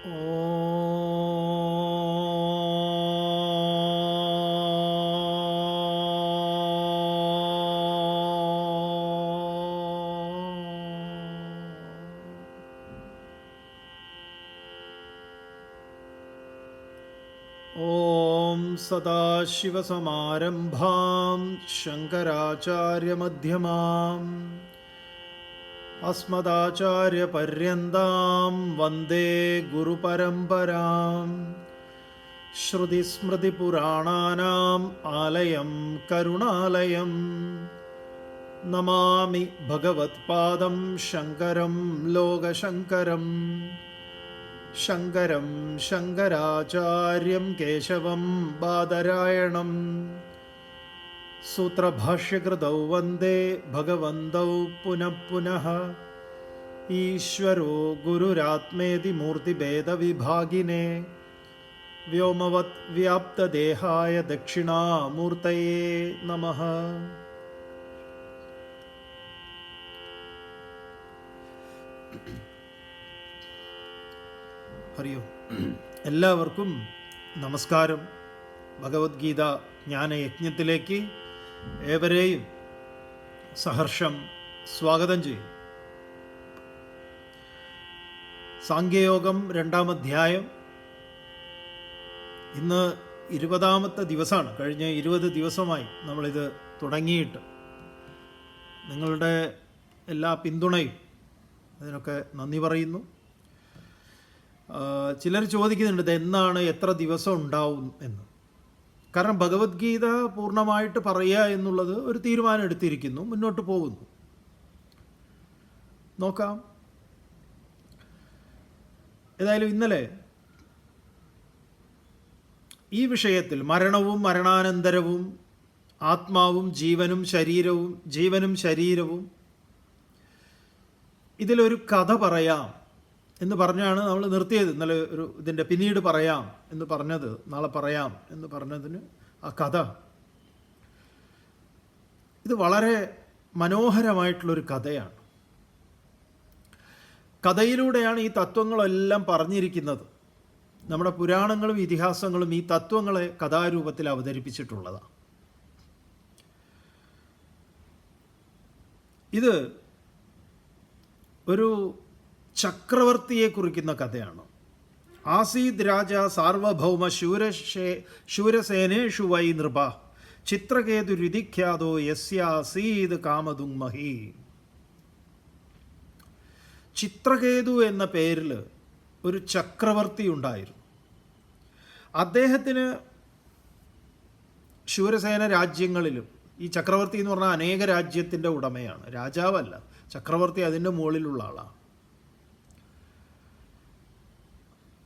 ഓം സദാശിവസമാരംഭാം ശങ്കരാചാര്യമധ്യമാം അസ്മദാചാര്യപര്യന്താം വന്ദേ ഗുരുപരമ്പരാം. ശ്രുതിസ്മൃതിപുരാണാനാം ആലയം കരുണാലയം. നമാമി ഭഗവത്പാദം ശങ്കരം ലോകശങ്കരം. ശങ്കരം ശങ്കരാചാര്യം കേശവം ബാദരായണം. സൂത്രഭാഷ്യകൃതൗ വന്ദേ ഭഗവന്തൗ പുനഃ പുനഃ. ഈശ്വരോ ഗുരുരാത്മേതി മൂർത്തിഭേദവിഭാഗിനേ വ്യോമവത് വ്യാപ്തദേഹായ ദക്ഷിണാമൂർത്തയേ നമഃ. ഹരിയോ. എല്ലാവർക്കും നമസ്കാരം. ഭഗവത്ഗീത ജ്ഞാനയജ്ഞത്തിലേക്ക് ഏവരെയും സഹർഷം സ്വാഗതം ചെയ്യും. സാംഖ്യയോഗം 2-ാം അധ്യായം. ഇന്ന് 20-ാമത്തെ ദിവസമാണ്. കഴിഞ്ഞ 20 ദിവസമായി നമ്മളിത് തുടങ്ങിയിട്ട്. നിങ്ങളുടെ എല്ലാ പിന്തുണയും അതിനൊക്കെ നന്ദി പറയുന്നു. ചിലർ ചോദിക്കുന്നുണ്ട് ഇത് എന്നാണ്, എത്ര ദിവസം ഉണ്ടാവും എന്ന്. കാരണം ഭഗവത്ഗീത പൂർണ്ണമായിട്ട് പറയുക എന്നുള്ളത് ഒരു തീരുമാനം എടുത്തിരിക്കുന്നു, മുന്നോട്ട് പോകുന്നു. നോക്കാം. ഏതായാലും ഇന്നലെ ഈ വിഷയത്തിൽ മരണവും മരണാനന്തരവും ആത്മാവും ജീവനും ശരീരവും ഇതിലൊരു കഥ പറയാം എന്ന് പറഞ്ഞാണ് നമ്മൾ നിർത്തിയത്. ഇന്നലെ ഇതിൻ്റെ പിന്നീട് പറയാം എന്ന് പറഞ്ഞത്, നാളെ പറയാം എന്ന് പറഞ്ഞതിന് ആ കഥ, ഇത് വളരെ മനോഹരമായിട്ടുള്ളൊരു കഥയാണ്. കഥയിലൂടെയാണ് ഈ തത്വങ്ങളെല്ലാം പറഞ്ഞിരിക്കുന്നത്. നമ്മുടെ പുരാണങ്ങളും ഇതിഹാസങ്ങളും ഈ തത്വങ്ങളെ കഥാരൂപത്തിൽ അവതരിപ്പിച്ചിട്ടുള്ളതാണ്. ഇത് ഒരു ചക്രവർത്തിയെ കുറിക്കുന്ന കഥയാണ്. ആസീദ് രാജ സാർവഭൗമ ശൂരസേനേഷു വൈ നൃപ ചിത്രകേതു രുതിഖ്യാതോ യസ്യാസീദ് കാമദുങ്മഹി. ചിത്രകേതു എന്ന പേരിൽ ഒരു ചക്രവർത്തി ഉണ്ടായിരുന്നു. അദ്ദേഹത്തിന് ശൂരസേന രാജ്യങ്ങളിലും, ഈ ചക്രവർത്തി എന്ന് പറഞ്ഞാൽ അനേക രാജ്യത്തിൻ്റെ ഉടമയാണ്, രാജാവല്ല. ചക്രവർത്തി അതിൻ്റെ മുകളിലുള്ള ആളാണ്.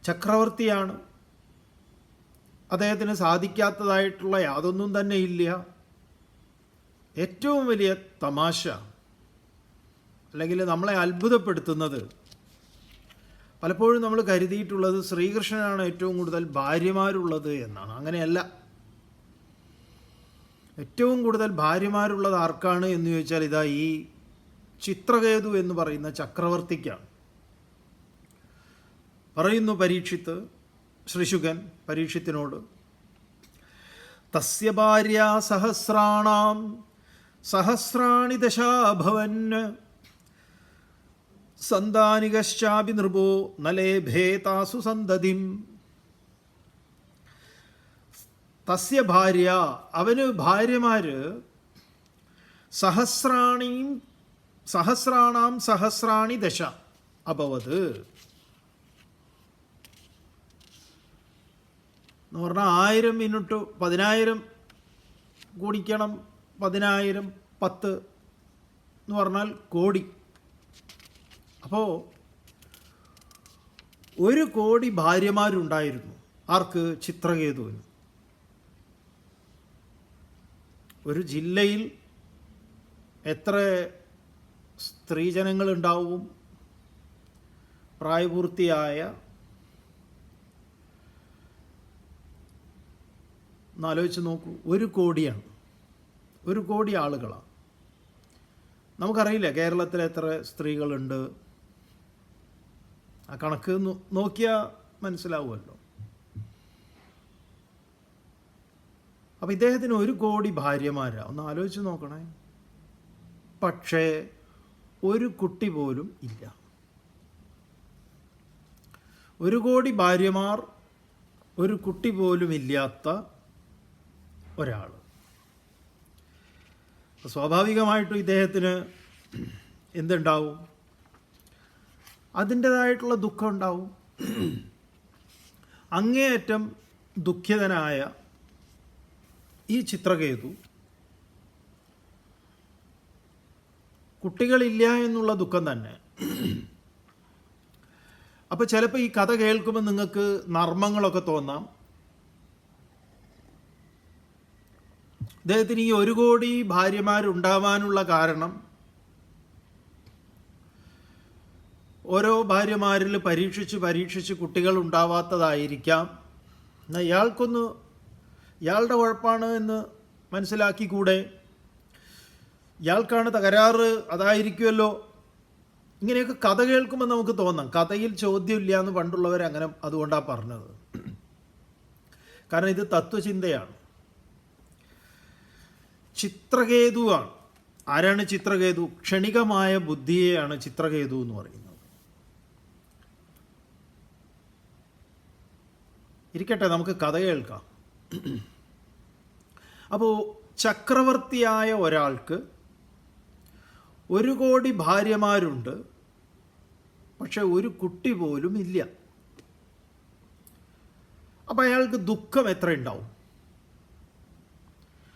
ചക്രവർത്തിയാണ്. അദ്ദേഹത്തിന് സാധിക്കാത്തതായിട്ടുള്ള യാതൊന്നും തന്നെ ഇല്ല. ഏറ്റവും വലിയ തമാശ, അല്ലെങ്കിൽ നമ്മളെ അത്ഭുതപ്പെടുത്തുന്നത്, പലപ്പോഴും നമ്മൾ കരുതിയിട്ടുള്ളത് ശ്രീകൃഷ്ണനാണ് ഏറ്റവും കൂടുതൽ ഭാര്യമാരുള്ളത് എന്നാണ്. അങ്ങനെയല്ല. ഏറ്റവും കൂടുതൽ ഭാര്യമാരുള്ളത് ആർക്കാണ് എന്ന് ചോദിച്ചാൽ ഇതാ ഈ ചിത്രകേതു എന്ന് പറയുന്ന ചക്രവർത്തിക്കാണ്. പറയുന്നു ശ്രീശുകൻ പരീക്ഷിത്തിനോട്, തസ്യ ഭാര്യ സഹസ്രാണി ദശാഭവൻ സന്താനികശ്ചാപി നൃപോ നലേഭേ താസു സന്തതിം. തസ്യ ഭാര്യ, അവന് ഭാര്യമാര് സഹസ്രാണി ദശ അഭവത് എന്ന് പറഞ്ഞാൽ 1000 മിനിറ്റ് 10,000 ഗുണിക്കണം 10,000 10 എന്ന് പറഞ്ഞാൽ കോടി. അപ്പോൾ 1 കോടി ഭാര്യമാരുണ്ടായിരുന്നു. ആർക്ക്? ചിത്രകേതുവിന്. ഒരു ജില്ലയിൽ എത്ര സ്ത്രീജനങ്ങളുണ്ടാവും? പ്രായപൂർത്തിയായ, എന്നാലോചിച്ച് നോക്കൂ, 1 കോടിയാണ്. 1 കോടി ആളുകളാണ്. നമുക്കറിയില്ല കേരളത്തിൽ എത്ര സ്ത്രീകളുണ്ട്. ആ കണക്ക് നോക്കിയാൽ മനസ്സിലാവുമല്ലോ. അപ്പം ഇദ്ദേഹത്തിന് 1 കോടി ഭാര്യമാരാണ്, ഒന്ന് ആലോചിച്ച് നോക്കണേ. പക്ഷേ ഒരു കുട്ടി പോലും ഇല്ല. 1 കോടി ഭാര്യമാർ, ഒരു കുട്ടി പോലും ഇല്ലാത്ത ഒരാൾ. സ്വാഭാവികമായിട്ടും ഇദ്ദേഹത്തിന് എന്തുണ്ടാവും? അതിൻ്റേതായിട്ടുള്ള ദുഃഖം ഉണ്ടാവും. അങ്ങേയറ്റം ദുഃഖിതനായ ഈ ചിത്രകേതു കുട്ടികളില്ല എന്നുള്ള ദുഃഖം തന്നെ. അപ്പോൾ ചിലപ്പോൾ ഈ കഥ കേൾക്കുമ്പോൾ നിങ്ങൾക്ക് നർമ്മങ്ങളൊക്കെ തോന്നാം. അദ്ദേഹത്തിന് ഈ 1 കോടി ഭാര്യമാരുണ്ടാവാനുള്ള കാരണം ഓരോ ഭാര്യമാരിൽ പരീക്ഷിച്ച് കുട്ടികൾ ഉണ്ടാവാത്തതായിരിക്കാം. എന്നാൽ ഇയാളുടെ കുഴപ്പമാണ് എന്ന് മനസ്സിലാക്കിക്കൂടെ? ഇയാൾക്കാണ് തകരാറ്, അതായിരിക്കുമല്ലോ. ഇങ്ങനെയൊക്കെ കഥ കേൾക്കുമ്പോൾ നമുക്ക് തോന്നാം കഥയിൽ ചോദ്യമില്ല എന്ന് പണ്ടുള്ളവർ അങ്ങനെ അതുകൊണ്ടാണ് പറഞ്ഞത്. കാരണം ഇത് തത്വചിന്തയാണ്. ചിത്രകേതുവാണ്. ആരാണ് ചിത്രകേതു? ക്ഷണികമായ ബുദ്ധിയെയാണ് ചിത്രകേതു എന്ന് പറയുന്നത്. ഇരിക്കട്ടെ, നമുക്ക് കഥ കേൾക്കാം. അപ്പോൾ ചക്രവർത്തിയായ ഒരാൾക്ക് 1 കോടി ഭാര്യമാരുണ്ട്, പക്ഷെ ഒരു കുട്ടി പോലും ഇല്ല. അപ്പം അയാൾക്ക് ദുഃഖം എത്ര ഉണ്ടാവും?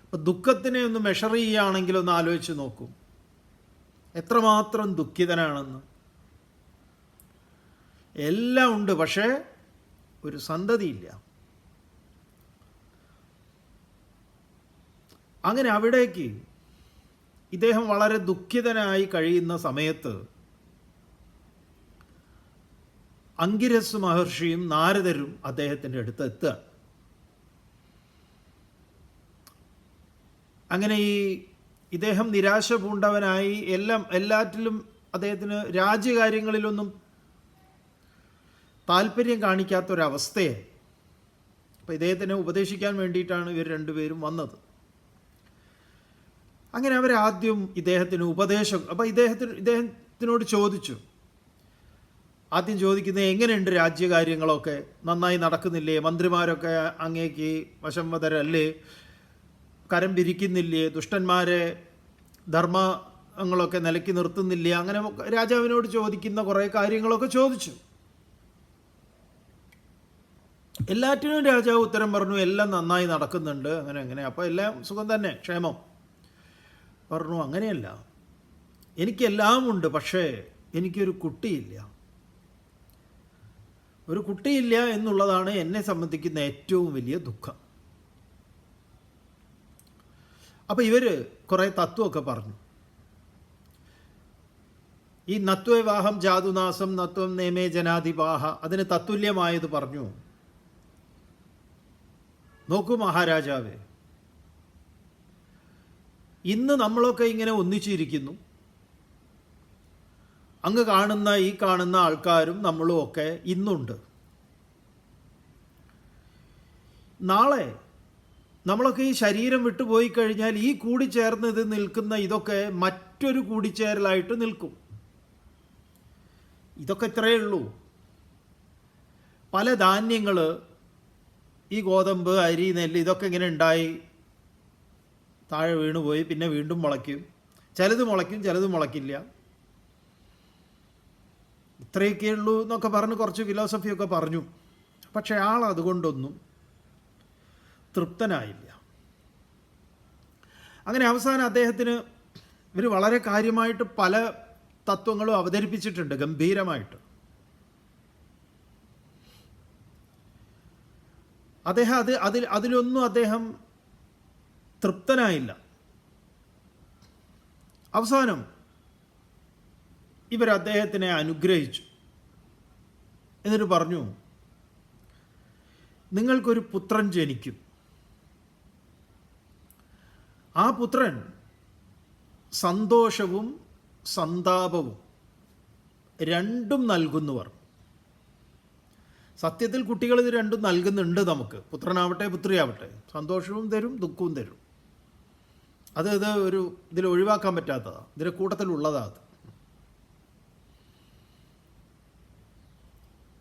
അപ്പം ദുഃഖത്തിനെ ഒന്ന് മെഷർ ചെയ്യുകയാണെങ്കിൽ ഒന്ന് ആലോചിച്ച് നോക്കൂ, എത്രമാത്രം ദുഃഖിതനാണെന്ന്. എല്ലാം ഉണ്ട്, പക്ഷേ ഒരു സന്തതിയില്ല. അങ്ങനെ അവിടേക്ക് ഇദ്ദേഹം വളരെ ദുഃഖിതനായി കഴിയുന്ന സമയത്ത് അങ്കിരസ് മഹർഷിയും നാരദരും അദ്ദേഹത്തിൻ്റെ അടുത്ത് എത്തുക. അങ്ങനെ ഇദ്ദേഹം നിരാശ പൂണ്ടവനായി എല്ലാറ്റിലും അദ്ദേഹത്തിന് രാജ്യകാര്യങ്ങളിലൊന്നും താല്പര്യം കാണിക്കാത്തൊരവസ്ഥയെ. അപ്പോൾ ഇദ്ദേഹത്തിനെ ഉപദേശിക്കാൻ വേണ്ടിയിട്ടാണ് ഇവർ 2 പേരും വന്നത്. അങ്ങനെ അവരാദ്യം ഇദ്ദേഹത്തിന് ഉപദേശം, അപ്പോൾ ഇദ്ദേഹത്തിനോട് ചോദിച്ചു. ആദ്യം ചോദിക്കുന്നത്, എങ്ങനെയുണ്ട് രാജ്യകാര്യങ്ങളൊക്കെ? നന്നായി നടക്കുന്നില്ലേ? മന്ത്രിമാരൊക്കെ അങ്ങേക്ക് വശംവദരല്ലേ? കരം പിരിക്കുന്നില്ലേ? ദുഷ്ടന്മാരെ ധർമ്മങ്ങളൊക്കെ നിലയ്ക്ക് നിർത്തുന്നില്ലേ? അങ്ങനെ രാജാവിനോട് ചോദിക്കുന്ന കുറേ കാര്യങ്ങളൊക്കെ ചോദിച്ചു. എല്ലാറ്റിനും രാജാവ് ഉത്തരം പറഞ്ഞു, എല്ലാം നന്നായി നടക്കുന്നുണ്ട്, അങ്ങനെ. അപ്പോൾ എല്ലാം സുഖം തന്നെ, ക്ഷേമം. പറഞ്ഞു, അങ്ങനെയല്ല, എനിക്കെല്ലാം ഉണ്ട്, പക്ഷേ എനിക്കൊരു കുട്ടിയില്ല. ഒരു കുട്ടിയില്ല എന്നുള്ളതാണ് എന്നെ സംബന്ധിക്കുന്ന ഏറ്റവും വലിയ ദുഃഖം. അപ്പോൾ ഇവർ കുറേ തത്വമൊക്കെ പറഞ്ഞു. ഈ നത്വവാഹം ജാതുനാസം നത്വം നേമേ ജനാധിപാഹ, അതിന് തത്തുല്യമായത് പറഞ്ഞു. നോക്കൂ മഹാരാജാവേ, ഇന്ന് നമ്മളൊക്കെ ഇങ്ങനെ ഒന്നിച്ചിരിക്കുന്നു. അങ്ങ് കാണുന്ന ആൾക്കാരും നമ്മളും ഒക്കെ ഇന്നുണ്ട്. നാളെ നമ്മളൊക്കെ ഈ ശരീരം വിട്ടുപോയി കഴിഞ്ഞാൽ ഈ കൂടിച്ചേർന്നത് നിൽക്കുന്ന ഇതൊക്കെ മറ്റൊരു കൂടിച്ചേരലായിട്ട് നിൽക്കും. ഇതൊക്കെ ഇത്രയേ ഉള്ളൂ. പല ധാന്യങ്ങൾ, ഈ ഗോതമ്പ്, അരി, നെല്ല്, ഇതൊക്കെ ഇങ്ങനെ ഉണ്ടായി താഴെ വീണുപോയി, പിന്നെ വീണ്ടും മുളയ്ക്കും. ചിലത് മുളയ്ക്കും, ചിലത് മുളയ്ക്കില്ല. ഇത്രയൊക്കെ ഉള്ളൂ എന്നൊക്കെ പറഞ്ഞ് കുറച്ച് ഫിലോസഫിയൊക്കെ പറഞ്ഞു. പക്ഷെ ആൾ അതുകൊണ്ടൊന്നും തൃപ്തനായില്ല. അങ്ങനെ അവസാനം അദ്ദേഹത്തിന് ഇവർ വളരെ കാര്യമായിട്ട് പല തത്വങ്ങളും അവതരിപ്പിച്ചിട്ടുണ്ട്, ഗംഭീരമായിട്ട്. അദ്ദേഹം അതിലൊന്നും അദ്ദേഹം തൃപ്തനായില്ല. അവസാനം ഇവർ അദ്ദേഹത്തിനെ അനുഗ്രഹിച്ചു. എന്നിട്ട് പറഞ്ഞു, നിങ്ങൾക്കൊരു പുത്രൻ ജനിക്കും. ആ പുത്രൻ സന്തോഷവും സന്താപവും രണ്ടും നൽകുന്നവർ. സത്യത്തിൽ കുട്ടികൾ ഇത് രണ്ടും നൽകുന്നുണ്ട് നമുക്ക്, പുത്രനാവട്ടെ പുത്രിയാവട്ടെ, സന്തോഷവും തരും ദുഃഖവും തരും. ഇത് ഇതിൽ ഒഴിവാക്കാൻ പറ്റാത്തതാണ്, ഇതിൻ്റെ കൂട്ടത്തിലുള്ളതാണ് അത്.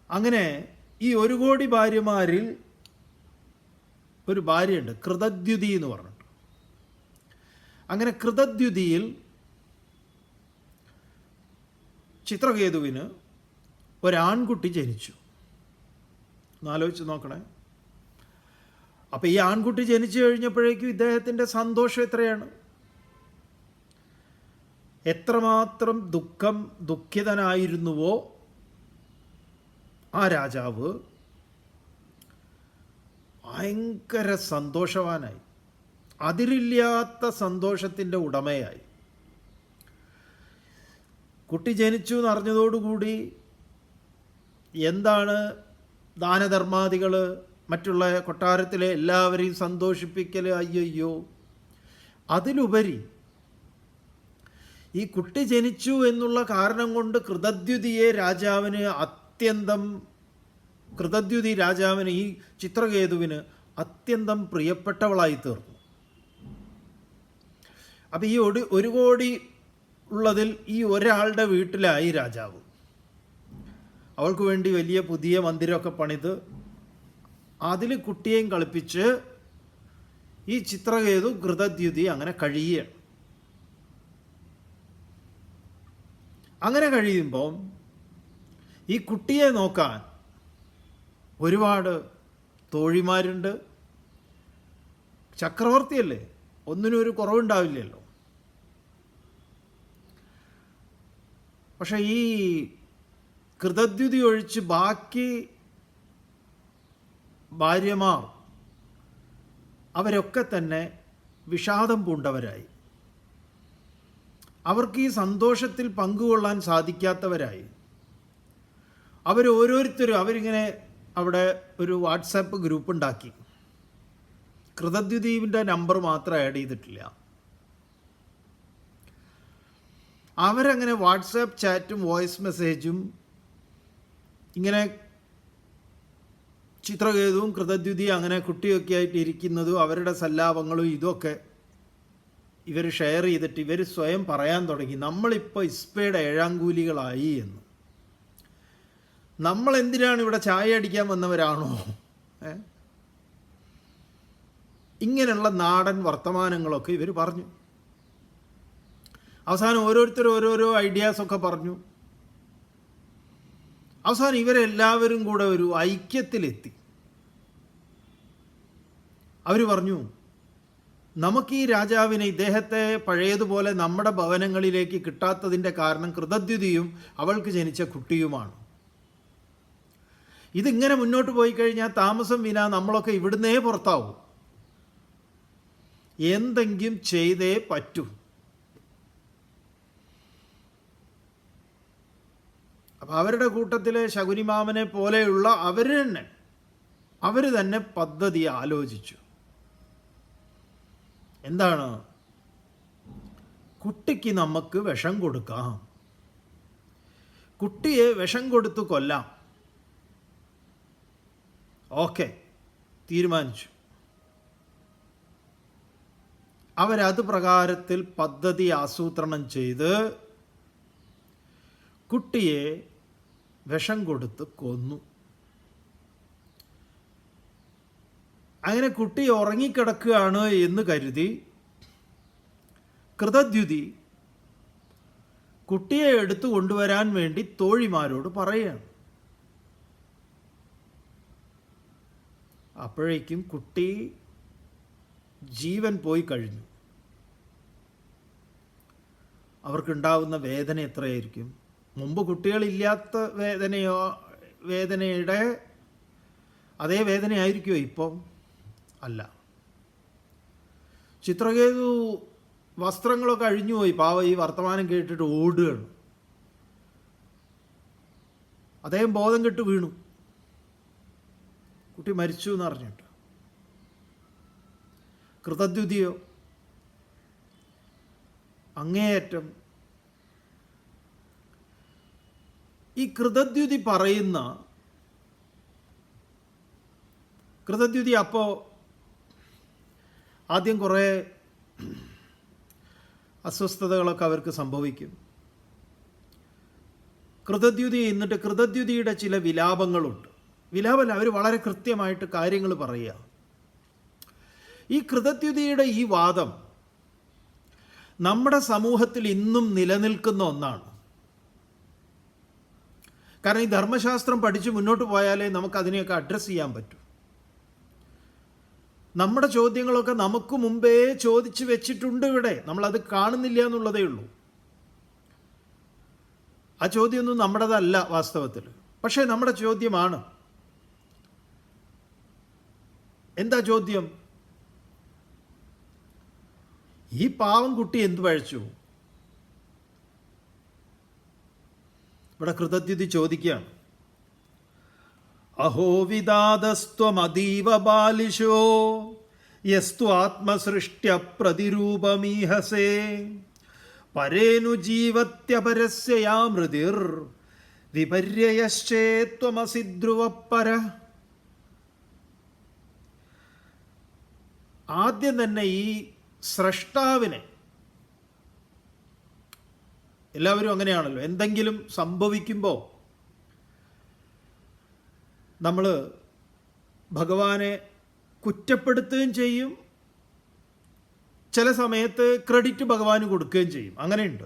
അങ്ങനെ ഈ 1 കോടി ഭാര്യമാരിൽ ഒരു ഭാര്യയുണ്ട്, കൃതദ്യുതി എന്ന് പറഞ്ഞിട്ട്. അങ്ങനെ കൃതദ്യുതിയിൽ ചിത്രകേതുവിന് ഒരാൺകുട്ടി ജനിച്ചു. എന്നാലോചിച്ച് നോക്കണേ. അപ്പോൾ ഈ ആൺകുട്ടി ജനിച്ചു കഴിഞ്ഞപ്പോഴേക്കും ഇദ്ദേഹത്തിൻ്റെ സന്തോഷം എത്രയാണ്, എത്രമാത്രം ദുഃഖിതനായിരുന്നുവോ ആ രാജാവ് ഭയങ്കര സന്തോഷവാനായി, അതിരില്ലാത്ത സന്തോഷത്തിൻ്റെ ഉടമയായി. കുട്ടി ജനിച്ചു എന്നറിഞ്ഞതോടുകൂടി എന്താണ് ദാനധർമാദികൾ, മറ്റുള്ള കൊട്ടാരത്തിലെ എല്ലാവരെയും സന്തോഷിപ്പിക്കൽ, അയ്യോ. അതിലുപരി ഈ കുട്ടി ജനിച്ചു എന്നുള്ള കാരണം കൊണ്ട് കൃതദ്യുതി രാജാവിന് ഈ ചിത്രകേതുവിന് അത്യന്തം പ്രിയപ്പെട്ടവളായി തീർന്നു. അപ്പം ഈ 1 കോടി ഉള്ളതിൽ ഈ ഒരാളുടെ വീട്ടിലായി രാജാവ്. അവൾക്ക് വേണ്ടി വലിയ പുതിയ മന്ദിരമൊക്കെ പണിത് അതിൽ കുട്ടിയെയും കളിപ്പിച്ച് ഈ ചിത്രകേതു കൃതദ്യുതി അങ്ങനെ കഴിയുകയാണ്. അങ്ങനെ കഴിയുമ്പം ഈ കുട്ടിയെ നോക്കാൻ ഒരുപാട് തോഴിമാരുണ്ട്. ചക്രവർത്തിയല്ലേ, ഒന്നിനും ഒരു കുറവുണ്ടാവില്ലല്ലോ. പക്ഷെ ഈ കൃതദ്യുതി ഒഴിച്ച് ബാക്കി ഭാര്യമാർ അവരൊക്കെ തന്നെ വിഷാദം പൂണ്ടവരായി. അവർക്ക് ഈ സന്തോഷത്തിൽ പങ്കുകൊള്ളാൻ സാധിക്കാത്തവരായി. അവരിങ്ങനെ അവിടെ ഒരു വാട്സാപ്പ് ഗ്രൂപ്പ് ഉണ്ടാക്കി. കൃതദ്യുതിയുടെ നമ്പർ മാത്രം ആഡ് ചെയ്തിട്ടില്ല. അവരങ്ങനെ വാട്സാപ്പ് ചാറ്റും വോയിസ് മെസ്സേജും ഇങ്ങനെ ചിത്രകേതുവും കൃതദ്യുതി അങ്ങനെ കുട്ടിയൊക്കെ ആയിട്ട് ഇരിക്കുന്നതും അവരുടെ സല്ലാപങ്ങളും ഇതൊക്കെ ഇവർ ഷെയർ ചെയ്തിട്ട് ഇവർ സ്വയം പറയാൻ തുടങ്ങി, നമ്മളിപ്പോൾ ഇസ്പയുടെ 7ാം കൂലികളായി എന്ന്. നമ്മൾ എന്തിനാണ് ഇവിടെ ചായ അടിക്കാൻ വന്നവരാണോ? ഇങ്ങനെയുള്ള നാടൻ വർത്തമാനങ്ങളൊക്കെ ഇവർ പറഞ്ഞു. അവസാനം ഓരോരുത്തർ ഐഡിയാസൊക്കെ പറഞ്ഞു. അവസാനം ഇവരെല്ലാവരും കൂടെ ഒരു ഐക്യത്തിലെത്തി. അവർ പറഞ്ഞു, നമുക്ക് ഈ രാജാവിനെ, ഇദ്ദേഹത്തെ പഴയതുപോലെ നമ്മുടെ ഭവനങ്ങളിലേക്ക് കിട്ടാത്തതിൻ്റെ കാരണം കൃതദ്യുതിയും അവൾക്ക് ജനിച്ച കുട്ടിയുമാണ്. ഇതിങ്ങനെ മുന്നോട്ട് പോയി കഴിഞ്ഞാൽ താമസം വിനാ നമ്മളൊക്കെ ഇവിടുന്നേ പുറത്താവും. എന്തെങ്കിലും ചെയ്തേ പറ്റൂ. അപ്പം അവരുടെ കൂട്ടത്തിലെ ശകുനിമാമനെ പോലെയുള്ള അവർ തന്നെ പദ്ധതി ആലോചിച്ചു. എന്താണ്? കുട്ടിക്ക് നമുക്ക് വിഷം കൊടുക്കാം, കുട്ടിയെ വിഷം കൊടുത്തു കൊല്ലാം. ഓക്കെ, തീരുമാനിച്ചു. അവരത് പ്രകാരത്തിൽ പദ്ധതി ആസൂത്രണം ചെയ്ത് കുട്ടിയെ വിഷം കൊടുത്ത് കൊന്നു. അങ്ങനെ കുട്ടി ഉറങ്ങിക്കിടക്കുകയാണ് എന്ന് കരുതി കൃതദ്യുതി കുട്ടിയെ എടുത്തു കൊണ്ടുവരാൻ വേണ്ടി തോഴിമാരോട് പറയുകയാണ്. അപ്പോഴേക്കും കുട്ടി ജീവൻ പോയി കഴിഞ്ഞു. അവർക്കുണ്ടാവുന്ന വേദന എത്രയായിരിക്കും? മുമ്പ് കുട്ടികളില്ലാത്ത വേദനയുടെ അതേ വേദനയായിരിക്കുമോ ഇപ്പം? അല്ല. ചിത്രകേതു വസ്ത്രങ്ങളൊക്കെ അഴിഞ്ഞുപോയി. പാവ ഈ വർത്തമാനം കേട്ടിട്ട് ഓടുകയാണ്. അദ്ദേഹം ബോധം കെട്ട് വീണു. കുട്ടി മരിച്ചു എന്ന് അറിഞ്ഞിട്ട്. കൃതദ്യുതിയോ അങ്ങേയറ്റം ഈ കൃതദ്യുതി പറയുന്ന കൃതദ്യുതി അപ്പോൾ ആദ്യം കുറേ അസ്വസ്ഥതകളൊക്കെ അവർക്ക് സംഭവിക്കും. കൃതദ്യുതി എന്നിട്ട് കൃതദ്യുതിയുടെ ചില വിലാപങ്ങളുണ്ട്. വിലാപമല്ല, അവർ വളരെ കൃത്യമായിട്ട് കാര്യങ്ങൾ പറയുക. ഈ കൃതദ്യുതിയുടെ ഈ വാദം നമ്മുടെ സമൂഹത്തിൽ ഇന്നും നിലനിൽക്കുന്ന ഒന്നാണ്. കാരണം ഈ ധർമ്മശാസ്ത്രം പഠിച്ച് മുന്നോട്ട് പോയാലേ നമുക്കതിനെയൊക്കെ അഡ്രസ്സ് ചെയ്യാൻ പറ്റൂ. നമ്മുടെ ചോദ്യങ്ങളൊക്കെ നമുക്ക് മുമ്പേ ചോദിച്ചു വെച്ചിട്ടുണ്ട് ഇവിടെ, നമ്മളത് കാണുന്നില്ല എന്നുള്ളതേ ഉള്ളൂ. ആ ചോദ്യമൊന്നും നമ്മുടേതല്ല വാസ്തവത്തിൽ, പക്ഷേ നമ്മുടെ ചോദ്യമാണ്. എന്താ ചോദ്യം? ഈ പാവം കുട്ടി എന്തു പഴച്ചു? ഇവിടെ കൃതദ്യുതി ചോദിക്കുകയാണ്, അഹോ വിദാതസ്ത്വമതീവ ബാലിശോ യസ്തു ആത്മസൃഷ്ട്യ പ്രതിരൂപമീഹസേ പരേനു ജീവത്യപരസ്യ യാ മൃതിർ വിപര്യയശ്ചേത്വമസി ധ്രുവപ്പര. ആദ്യം തന്നെ ഈ സ്രഷ്ടാവിനെ, എല്ലാവരും അങ്ങനെയാണല്ലോ, എന്തെങ്കിലും സംഭവിക്കുമ്പോൾ നമ്മൾ ഭഗവാനെ കുറ്റപ്പെടുത്തുകയും ചെയ്യും, ചില സമയത്ത് ക്രെഡിറ്റ് ഭഗവാന് കൊടുക്കുകയും ചെയ്യും. അങ്ങനെയുണ്ട്.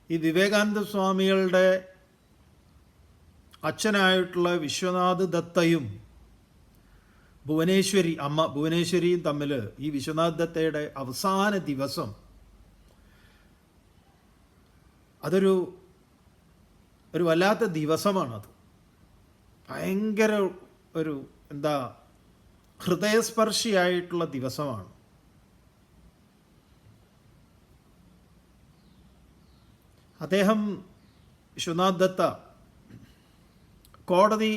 ഈ വിവേകാനന്ദ സ്വാമികളുടെ അച്ഛനായിട്ടുള്ള വിശ്വനാഥ് ദത്തയും ഭുവനേശ്വരി അമ്മ ഭുവനേശ്വരിയും തമ്മിൽ ഈ വിശ്വനാഥ് ദത്തയുടെ അവസാന ദിവസം അതൊരു വല്ലാത്ത ദിവസമാണത്. ഭയങ്കര ഒരു ഹൃദയസ്പർശിയായിട്ടുള്ള ദിവസമാണ്. അദ്ദേഹം വിശ്വനാഥ് ദത്ത കോടതി,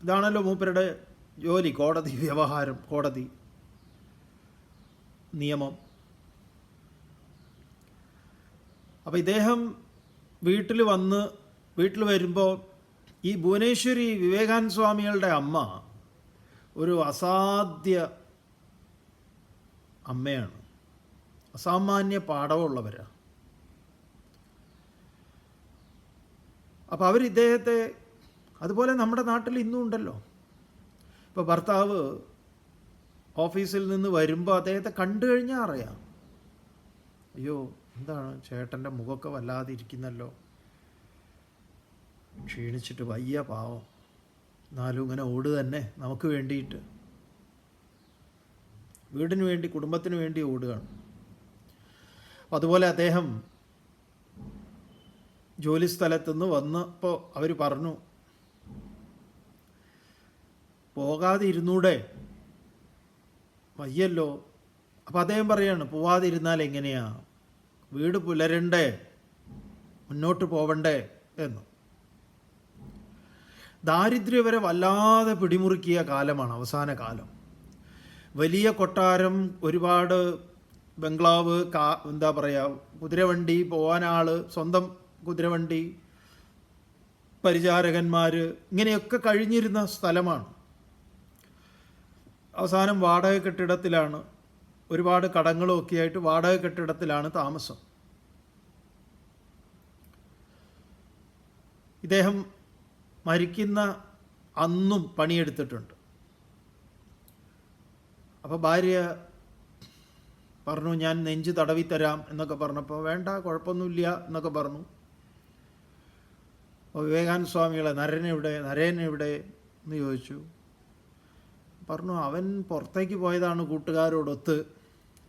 ഇതാണല്ലോ മൂപ്പരുടെ ജോലി, കോടതി വ്യവഹാരം, കോടതി നിയമം. അപ്പോൾ ഇദ്ദേഹം വീട്ടിൽ വരുമ്പോൾ ഈ ഭുവനേശ്വരി വിവേകാനന്ദ സ്വാമികളുടെ അമ്മ ഒരു അസാധ്യ അമ്മയാണ്, അസാമാന്യ പാടവമുള്ളവരാണ്. അപ്പോൾ ഇദ്ദേഹത്തെ, അതുപോലെ നമ്മുടെ നാട്ടിൽ ഇന്നും ഉണ്ടല്ലോ, ഇപ്പോൾ ഭർത്താവ് ഓഫീസിൽ നിന്ന് വരുമ്പോൾ അദ്ദേഹത്തെ കണ്ടു കഴിഞ്ഞാൽ അറിയാം, അയ്യോ എന്താണ് ചേട്ടൻ്റെ മുഖമൊക്കെ വല്ലാതെ ഇരിക്കുന്നല്ലോ, ക്ഷീണിച്ചിട്ട് വയ്യ പാവം, എന്നാലും ഇങ്ങനെ ഓട് തന്നെ നമുക്ക് വേണ്ടിയിട്ട്, വീടിന് വേണ്ടി, കുടുംബത്തിന് വേണ്ടി ഓടുകയാണ്. അതുപോലെ അദ്ദേഹം ജോലി സ്ഥലത്തുനിന്ന് വന്നപ്പോൾ അവർ പറഞ്ഞു, പോകാതെ ഇരുന്നൂടെ, വയ്യല്ലോ. അപ്പം അദ്ദേഹം പറയാണ്, പോവാതിരുന്നാൽ എങ്ങനെയാ, വീട് പുലരണ്ടേ, മുന്നോട്ട് പോവണ്ടേ എന്ന്. ദാരിദ്ര്യം വരെ വല്ലാതെ പിടിമുറുക്കിയ കാലമാണ് അവസാന കാലം. വലിയ കൊട്ടാരം, ഒരുപാട് ബംഗ്ലാവ്, എന്താ പറയുക, കുതിരവണ്ടി, പോകാനാൾ, സ്വന്തം കുതിരവണ്ടി, പരിചാരകന്മാർ, ഇങ്ങനെയൊക്കെ കഴിഞ്ഞിരുന്ന സ്ഥലമാണ്. അവസാനം വാടക കെട്ടിടത്തിലാണ്, ഒരുപാട് കടങ്ങളും ഒക്കെ ആയിട്ട് വാടക കെട്ടിടത്തിലാണ് താമസം. ഇദ്ദേഹം മരിക്കുന്ന അന്നും പണിയെടുത്തിട്ടുണ്ട്. അപ്പോൾ ഭാര്യ പറഞ്ഞു, ഞാൻ നെഞ്ച് തടവിത്തരാം എന്നൊക്കെ പറഞ്ഞപ്പോൾ വേണ്ട, കുഴപ്പമൊന്നുമില്ല എന്നൊക്കെ പറഞ്ഞു. അപ്പോൾ വിവേകാനന്ദ സ്വാമികളെ, നരേൻ എവിടെ എന്ന് ചോദിച്ചു. പറഞ്ഞു, അവൻ പുറത്തേക്ക് പോയതാണ് കൂട്ടുകാരോടൊത്ത്.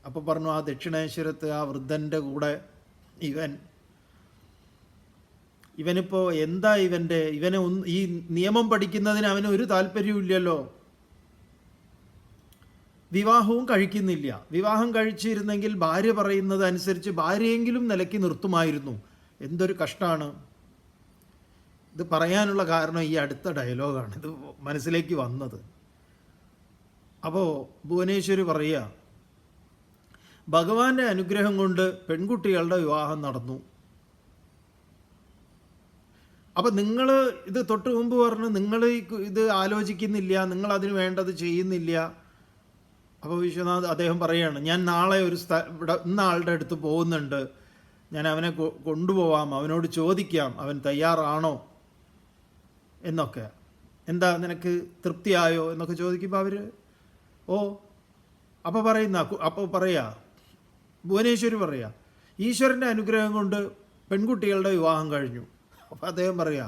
അപ്പോൾ പറഞ്ഞു, ആ ദക്ഷിണേശ്വരത്ത് ആ വൃദ്ധൻ്റെ കൂടെ ഇവനിപ്പോൾ എന്താ ഇവനെ ഈ നിയമം പഠിക്കുന്നതിന് അവന് ഒരു താല്പര്യമില്ലല്ലോ, വിവാഹവും കഴിക്കുന്നില്ല. വിവാഹം കഴിച്ചിരുന്നെങ്കിൽ ഭാര്യ പറയുന്നത് അനുസരിച്ച് ഭാര്യയെങ്കിലും നിലയ്ക്ക് നിർത്തുമായിരുന്നു. എന്തൊരു കഷ്ടമാണ്. ഇത് പറയാനുള്ള കാരണം ഈ അടുത്ത ഡയലോഗാണ്, ഇത് മനസ്സിലേക്ക് വന്നത്. അപ്പോൾ ഭുവനേശ്വരി പറയുക, ഭഗവാന്റെ അനുഗ്രഹം കൊണ്ട് പെൺകുട്ടികളുടെ വിവാഹം നടന്നു. അപ്പം നിങ്ങൾ ഇത് തൊട്ട് മുമ്പ് പറഞ്ഞു നിങ്ങൾ ഇത് ആലോചിക്കുന്നില്ല, നിങ്ങൾ അതിന് വേണ്ടത് ചെയ്യുന്നില്ല. അപ്പോൾ വിശ്വനാഥ് അദ്ദേഹം പറയുകയാണ്, ഞാൻ നാളെ ഒരു ഇവിടെ ഇന്ന ആളുടെ അടുത്ത് പോകുന്നുണ്ട്, ഞാൻ അവനെ കൊണ്ടുപോവാം, അവനോട് ചോദിക്കാം അവൻ തയ്യാറാണോ എന്നൊക്കെ. എന്താ നിനക്ക് തൃപ്തിയായോ എന്നൊക്കെ ചോദിക്കുമ്പോൾ അവർ ഓ അപ്പോൾ പറയാ ഭുവനേശ്വരി പറയാ ഈശ്വരൻ്റെ അനുഗ്രഹം കൊണ്ട് പെൺകുട്ടികളുടെ വിവാഹം കഴിഞ്ഞു. അപ്പോൾ അദ്ദേഹം പറയാ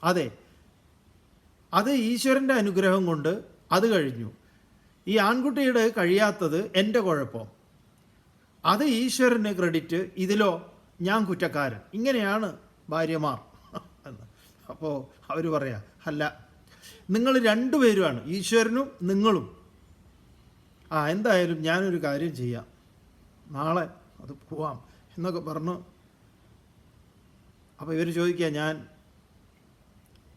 അതെ, അത് ഈശ്വരൻ്റെ അനുഗ്രഹം കൊണ്ട് അത് കഴിഞ്ഞു. ഈ ആൺകുട്ടിയുടെ കഴിയാത്തത് എൻ്റെ കുഴപ്പം, അത് ഈശ്വരന് ക്രെഡിറ്റ്, ഇതിലോ ഞാൻ കുറ്റക്കാരൻ. ഇങ്ങനെയാണ് ഭാര്യമാർ എന്ന്. അപ്പോൾ അവർ പറയാ അല്ല, നിങ്ങൾ രണ്ടുപേരുമാണ്, ഈശ്വരനും നിങ്ങളും. എന്തായാലും ഞാനൊരു കാര്യം ചെയ്യാം, നാളെ അത് പോവാം എന്നൊക്കെ പറഞ്ഞു. അപ്പോൾ ഇവർ ചോദിക്കുക, ഞാൻ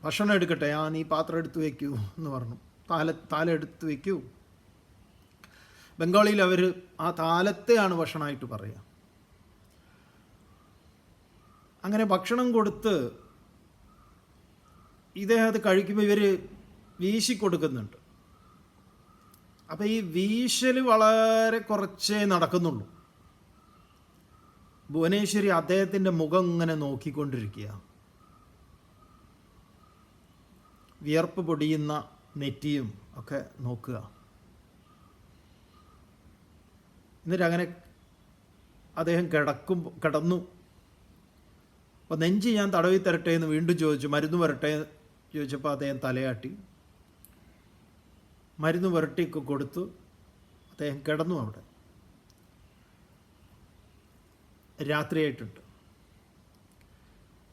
ഭക്ഷണം എടുക്കട്ടെ? നീ പാത്രം എടുത്ത് വയ്ക്കൂ എന്ന് പറഞ്ഞു. താലെടുത്ത് വയ്ക്കൂ. ബംഗാളിയിൽ അവർ ആ താലത്തെയാണ് ഭക്ഷണമായിട്ട് പറയുക. അങ്ങനെ ഭക്ഷണം കൊടുത്ത് ഇദ്ദേഹം അത് കഴിക്കുമ്പോൾ ഇവർ വീശിക്കൊടുക്കുന്നുണ്ട്. അപ്പം ഈ വീശൽ വളരെ കുറച്ചേ നടക്കുന്നുള്ളൂ. ഭുവനേശ്വരി അദ്ദേഹത്തിൻ്റെ മുഖം ഇങ്ങനെ നോക്കിക്കൊണ്ടിരിക്കുക, വിയർപ്പ് പൊടിയുന്ന നെറ്റിയും ഒക്കെ നോക്കുക. എന്നിട്ട് അങ്ങനെ അദ്ദേഹം കിടന്നു. അപ്പോൾ നെഞ്ച് ഞാൻ തടവി തരട്ടെ എന്ന് വീണ്ടും ചോദിച്ചു. മരുന്ന് വരട്ടെ ചോദിച്ചപ്പോൾ അദ്ദേഹം തലയാട്ടി. മരുന്ന് വരട്ടിയൊക്കെ കൊടുത്തു. അദ്ദേഹം കിടന്നു. അവിടെ രാത്രിയായിട്ടുണ്ട്.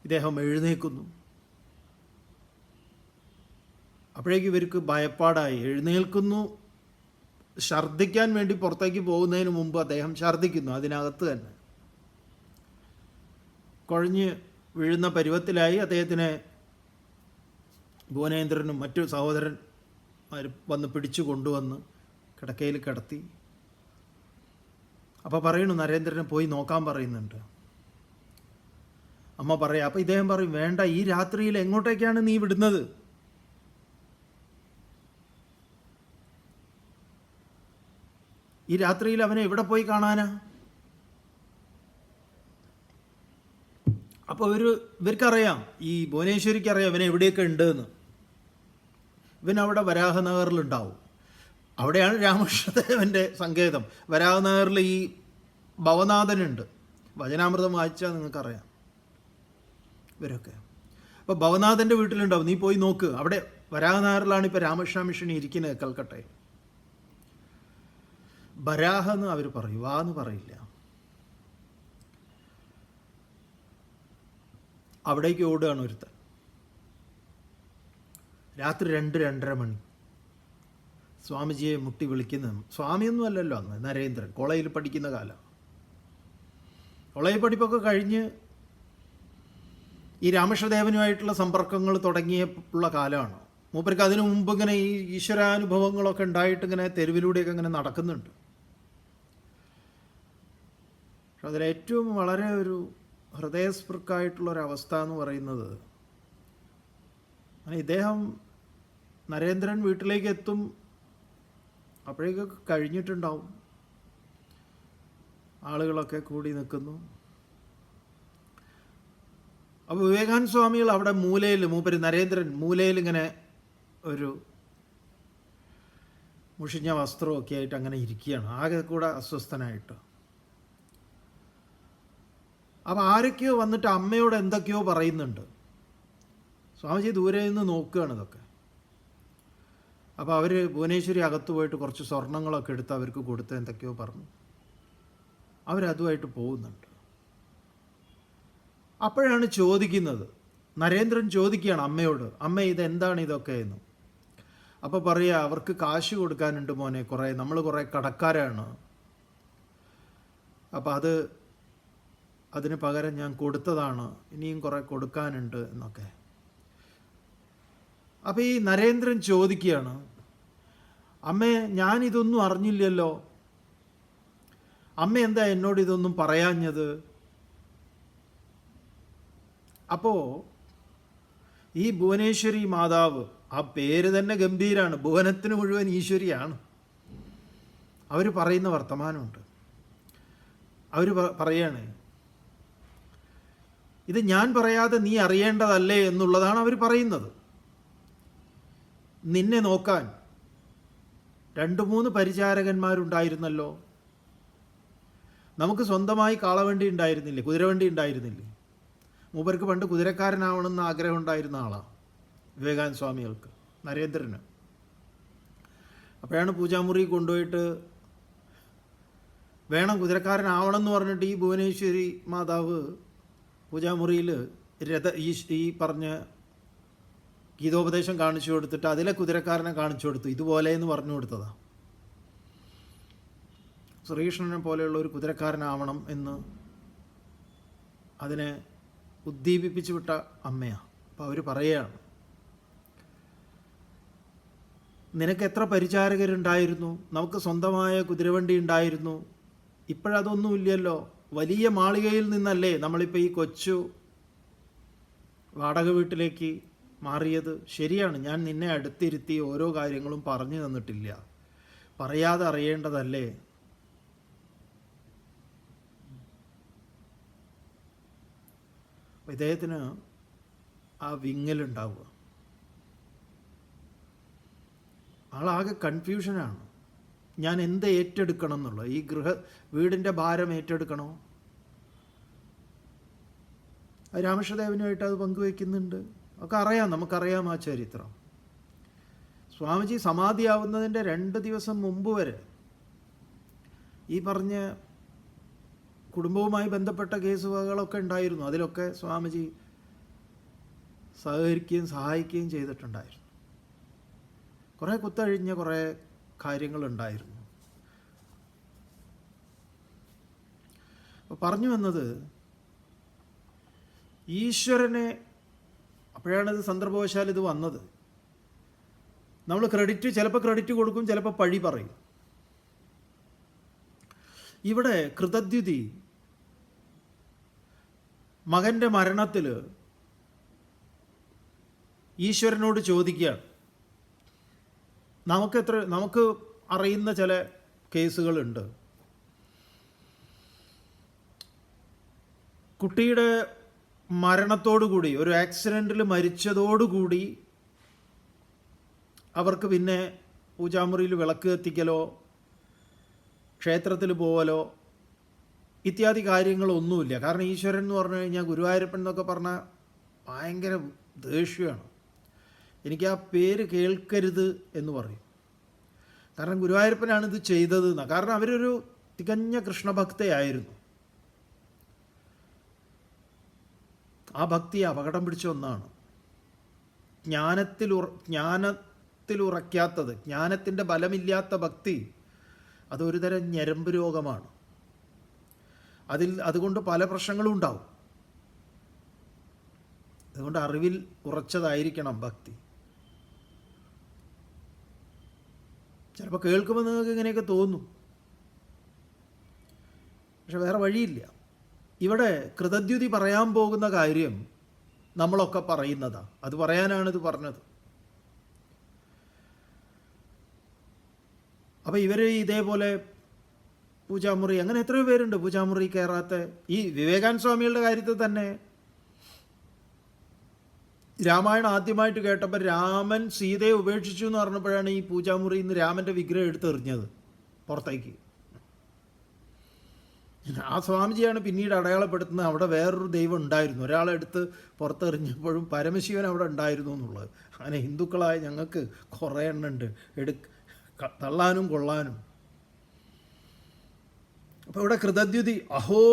ഇദ്ദേഹം എഴുന്നേൽക്കുന്നു. അപ്പോഴേക്കും ഇവർക്ക് ഭയപ്പാടായി. എഴുന്നേൽക്കുന്നു, ഛർദ്ദിക്കാൻ വേണ്ടി പുറത്തേക്ക് പോകുന്നതിന് മുമ്പ് അദ്ദേഹം ഛർദ്ദിക്കുന്നു അതിനകത്ത് തന്നെ. കുഴഞ്ഞ് വീഴുന്ന പരുവത്തിലായി. അദ്ദേഹത്തിനെ ഭുവനേന്ദ്രനും മറ്റു സഹോദരന്മാർ വന്ന് പിടിച്ചു കൊണ്ടുവന്ന് കിടക്കയിൽ കിടത്തി. അപ്പോൾ പറയണു, നരേന്ദ്രനെ പോയി നോക്കാൻ പറയുന്നുണ്ട്. അമ്മ പറയാം. അപ്പോൾ ഇദ്ദേഹം പറയും, വേണ്ട, ഈ രാത്രിയിൽ എങ്ങോട്ടേക്കാണ് നീ വിടുന്നത്? ഈ രാത്രിയിൽ അവനെ എവിടെ പോയി കാണാനാ? അപ്പോൾ ഇവർക്കറിയാം, ഈ ഭുവനേശ്വരിക്കറിയാം ഇവനെ എവിടെയൊക്കെ ഉണ്ടെന്ന്. ഇവൻ അവിടെ വരാഹനഗറിലുണ്ടാവും. അവിടെയാണ് രാമകൃഷ്ണദേവൻ്റെ സങ്കേതം. വരാഹനഗറിൽ ഈ ഭവനാഥനുണ്ട്. വചനാമൃതം വായിച്ചാൽ നിങ്ങൾക്കറിയാം ഇവരൊക്കെ. അപ്പോൾ ഭവനാഥൻ്റെ വീട്ടിലുണ്ടാവും, നീ പോയി നോക്ക്. അവിടെ വരാഹനഗറിലാണ് ഇപ്പോൾ രാമകൃഷ്ണ മിഷൻ ഇരിക്കുന്നത്, കൽക്കട്ടയിൽ. ബരാഹ എന്ന് അവർ പറയും, വാന്ന് പറയില്ല. അവിടേക്ക് ഓടുകയാണ് ഒരുത്തൻ. രാത്രി 2-2:30 മണി. സ്വാമിജിയെ മുട്ടി വിളിക്കുന്നത്. സ്വാമിയൊന്നും അല്ലല്ലോ അന്ന്, നരേന്ദ്രൻ. കോളേജിൽ പഠിക്കുന്ന കാലം. കോളേജ് പഠിപ്പൊക്കെ കഴിഞ്ഞ് ഈ രാമകൃഷ്ണദേവനുമായിട്ടുള്ള സമ്പർക്കങ്ങൾ തുടങ്ങിയുള്ള കാലമാണ്. മൂപ്പർക്ക് അതിനു മുമ്പ് ഇങ്ങനെ ഈ ഈശ്വരാനുഭവങ്ങളൊക്കെ ഉണ്ടായിട്ട് ഇങ്ങനെ തെരുവിലൂടെയൊക്കെ ഇങ്ങനെ നടക്കുന്നുണ്ട്. പക്ഷെ അതിലേറ്റവും വളരെ ഒരു ഹൃദയസ്പൃക്കായിട്ടുള്ളൊരവസ്ഥ എന്ന് പറയുന്നത്, ഇദ്ദേഹം നരേന്ദ്രൻ വീട്ടിലേക്ക് എത്തും, അപ്പോഴേക്കൊക്കെ കഴിഞ്ഞിട്ടുണ്ടാവും. ആളുകളൊക്കെ കൂടി നിൽക്കുന്നു. അപ്പോൾ വിവേകാനന്ദ സ്വാമികൾ അവിടെ മൂലയിൽ, മൂപ്പര് നരേന്ദ്രൻ മൂലയിൽ ഇങ്ങനെ ഒരു മുഷിഞ്ഞ വസ്ത്രമൊക്കെ ആയിട്ട് അങ്ങനെ ഇരിക്കുകയാണ്, ആകെ കൂടെ അസ്വസ്ഥനായിട്ട്. അപ്പോൾ ആരൊക്കെയോ വന്നിട്ട് അമ്മയോട് എന്തൊക്കെയോ പറയുന്നുണ്ട്. സ്വാമിജി ദൂരെ നിന്ന് നോക്കുകയാണ് ഇതൊക്കെ. അപ്പോൾ അവർ ഭുവനേശ്വരി അകത്ത് പോയിട്ട് കുറച്ച് സ്വർണങ്ങളൊക്കെ എടുത്ത് അവർക്ക് കൊടുത്ത് എന്തൊക്കെയോ പറഞ്ഞു. അവരതുമായിട്ട് പോകുന്നുണ്ട്. അപ്പോഴാണ് ചോദിക്കുന്നത്, നരേന്ദ്രൻ ചോദിക്കുകയാണ് അമ്മയോട്, അമ്മ ഇതെന്താണ് ഇതൊക്കെ എന്ന്. അപ്പോൾ പറയുക, അവർക്ക് കാശ് കൊടുക്കാനുണ്ട് മോനെ, നമ്മൾ കുറേ കടക്കാരാണ്, അപ്പോൾ അതിന് പകരം ഞാൻ കൊടുത്തതാണ്, ഇനിയും കുറേ കൊടുക്കാനുണ്ട് എന്നൊക്കെ. അപ്പോൾ ഈ നരേന്ദ്രൻ ചോദിക്കുകയാണ്, അമ്മേ ഞാനിതൊന്നും അറിഞ്ഞില്ലല്ലോ, അമ്മ എന്താ എന്നോട് ഇതൊന്നും പറയാഞ്ഞത്? അപ്പോൾ ഈ ഭുവനേശ്വരി മാതാവ്, ആ പേര് തന്നെ ഗംഭീരാണ്, ഭുവനത്തിന് മുഴുവൻ ഈശ്വരിയാണ്. അവർ പറയുന്ന വർത്തമാനമുണ്ട്. അവർ പറയാണ്, ഇത് ഞാൻ പറയാതെ നീ അറിയേണ്ടതല്ലേ എന്നുള്ളതാണ് അവർ പറയുന്നത്. നിന്നെ നോക്കാൻ 2-3 പരിചാരകന്മാരുണ്ടായിരുന്നല്ലോ. നമുക്ക് സ്വന്തമായി കാളവണ്ടി ഉണ്ടായിരുന്നില്ലേ, കുതിരവണ്ടി ഉണ്ടായിരുന്നില്ലേ? മൂപ്പർക്ക് പണ്ട് കുതിരക്കാരനാവണമെന്ന് ആഗ്രഹം ഉണ്ടായിരുന്ന ആളാണ് വിവേകാനന്ദ സ്വാമികൾക്ക്, നരേന്ദ്രന്. അപ്പോഴാണ് പൂജാമുറി കൊണ്ടുപോയിട്ട് വേണം കുതിരക്കാരനാവണം എന്ന് പറഞ്ഞിട്ട് ഈ ഭുവനേശ്വരി മാതാവ് പൂജാമുറിയിൽ ഈ പറഞ്ഞ ഗീതോപദേശം കാണിച്ചു കൊടുത്തിട്ട് അതിലെ കുതിരക്കാരനെ കാണിച്ചു കൊടുത്തു. ഇതുപോലെ എന്ന് പറഞ്ഞു കൊടുത്തതാണ്. ശ്രീകൃഷ്ണനെ പോലെയുള്ള ഒരു കുതിരക്കാരനാവണം എന്ന് അതിനെ ഉദ്ദീപിപ്പിച്ചു വിട്ട അമ്മയാണ്. അപ്പോൾ അവർ പറയുകയാണ്, നിനക്ക് എത്ര പരിചാരകരുണ്ടായിരുന്നു, നമുക്ക് സ്വന്തമായ കുതിരവണ്ടി ഉണ്ടായിരുന്നു, ഇപ്പോഴതൊന്നുമില്ലല്ലോ. വലിയ മാളികയിൽ നിന്നല്ലേ നമ്മളിപ്പോൾ ഈ കൊച്ചു വാടക വീട്ടിലേക്ക് മാറിയത്. ശരിയാണ്, ഞാൻ നിന്നെ അടുത്തിരുത്തി ഓരോ കാര്യങ്ങളും പറഞ്ഞു തന്നിട്ടില്ല, പറയാതെ അറിയേണ്ടതല്ലേ. ഇദ്ദേഹത്തിന് ആ വിങ്ങലുണ്ടാവുക, ആളാകെ കൺഫ്യൂഷനാണ്. ഞാൻ എന്ത് ഏറ്റെടുക്കണം എന്നുള്ളത്, ഈ വീടിൻ്റെ ഭാരം ഏറ്റെടുക്കണോ? രാമകൃഷ്ണദേവനുമായിട്ട് അത് പങ്കുവയ്ക്കുന്നുണ്ട്. ഒക്കെ അറിയാം, നമുക്കറിയാം ആ ചരിത്രം. സ്വാമിജി സമാധിയാവുന്നതിൻ്റെ 2 ദിവസം മുമ്പ് വരെ ഈ പറഞ്ഞ കുടുംബവുമായി ബന്ധപ്പെട്ട കേസുകളൊക്കെ ഉണ്ടായിരുന്നു. അതിലൊക്കെ സ്വാമിജി സഹകരിക്കുകയും സഹായിക്കുകയും ചെയ്തിട്ടുണ്ടായിരുന്നു. കുറേ കുത്തഴിഞ്ഞ കുറേ കാര്യങ്ങളുണ്ടായിരുന്നു. അപ്പോൾ പറഞ്ഞു വന്നത്, ഈശ്വരനെ, അപ്പോഴാണിത് സന്ദർഭവശാൽ ഇത് വന്നത്. നമ്മൾ ചിലപ്പോൾ ക്രെഡിറ്റ് കൊടുക്കും, ചിലപ്പോൾ പഴി പറയും. ഇവിടെ കൃതദ്യുതി മകൻ്റെ മരണത്തിൽ ഈശ്വരനോട് ചോദിക്കുകയാണ്. നമുക്ക് അറിയുന്ന ചില കേസുകളുണ്ട്. കുട്ടിയുടെ മരണത്തോടുകൂടി, ഒരു ആക്സിഡൻറ്റിൽ മരിച്ചതോടുകൂടി അവർക്ക് പിന്നെ പൂജാമുറിയിൽ വിളക്ക് കത്തിക്കലോ ക്ഷേത്രത്തിൽ പോവലോ ഇത്യാദി കാര്യങ്ങളൊന്നുമില്ല. കാരണം ഈശ്വരൻ എന്ന് പറഞ്ഞു കഴിഞ്ഞാൽ, ഗുരുവായൂരപ്പൻ എന്നൊക്കെ പറഞ്ഞാൽ ഭയങ്കര ദേഷ്യമാണ്. എനിക്ക് ആ പേര് കേൾക്കരുത് എന്ന് പറയും. കാരണം ഗുരുവായൂരപ്പനാണ് ഇത് ചെയ്തത് എന്നാണ്. കാരണം അവരൊരു തികഞ്ഞ കൃഷ്ണഭക്തയായിരുന്നു. ആ ഭക്തി അപകടം പിടിച്ച ഒന്നാണ്. ജ്ഞാനത്തിലുറയ്ക്കാത്തത്, ജ്ഞാനത്തിൻ്റെ ബലമില്ലാത്ത ഭക്തി, അതൊരു തരം ഞരമ്പ് രോഗമാണ്. അതുകൊണ്ട് പല പ്രശ്നങ്ങളും ഉണ്ടാവും. അതുകൊണ്ട് അറിവിൽ ഉറച്ചതായിരിക്കണം ഭക്തി. ചിലപ്പോൾ കേൾക്കുമ്പോൾ നിങ്ങൾക്ക് ഇങ്ങനെയൊക്കെ തോന്നും, പക്ഷെ വേറെ വഴിയില്ല. ഇവിടെ കൃതദ്യുതി പറയാൻ പോകുന്ന കാര്യം നമ്മളൊക്കെ പറയുന്നതാണ്. അത് പറയാനാണിത് പറഞ്ഞത്. അപ്പോൾ ഇവർ ഇതേപോലെ പൂജാമുറി, അങ്ങനെ എത്രയോ പേരുണ്ട് പൂജാമുറി കയറാത്ത. ഈ വിവേകാനന്ദ സ്വാമികളുടെ കാര്യത്തിൽ തന്നെ രാമായണം ആദ്യമായിട്ട് കേട്ടപ്പോൾ രാമൻ സീതയെ ഉപേക്ഷിച്ചു എന്ന് പറഞ്ഞപ്പോഴാണ് ഈ പൂജാമുറിയിൽ നിന്ന് രാമൻ്റെ വിഗ്രഹം എടുത്തെറിഞ്ഞത് പുറത്തേക്ക്. ആ സ്വാമിജിയാണ് പിന്നീട് അടയാളപ്പെടുത്തുന്നത് അവിടെ വേറൊരു ദൈവം ഉണ്ടായിരുന്നു, ഒരാളെടുത്ത് പുറത്തെറിഞ്ഞപ്പോഴും പരമശിവൻ അവിടെ ഉണ്ടായിരുന്നു എന്നുള്ളത്. അങ്ങനെ ഹിന്ദുക്കളായ ഞങ്ങൾക്ക് കുറേ എണ്ണുണ്ട്, തള്ളാനും കൊള്ളാനും. അപ്പോൾ ഇവിടെ കൃതദ്യുതി, അഹോ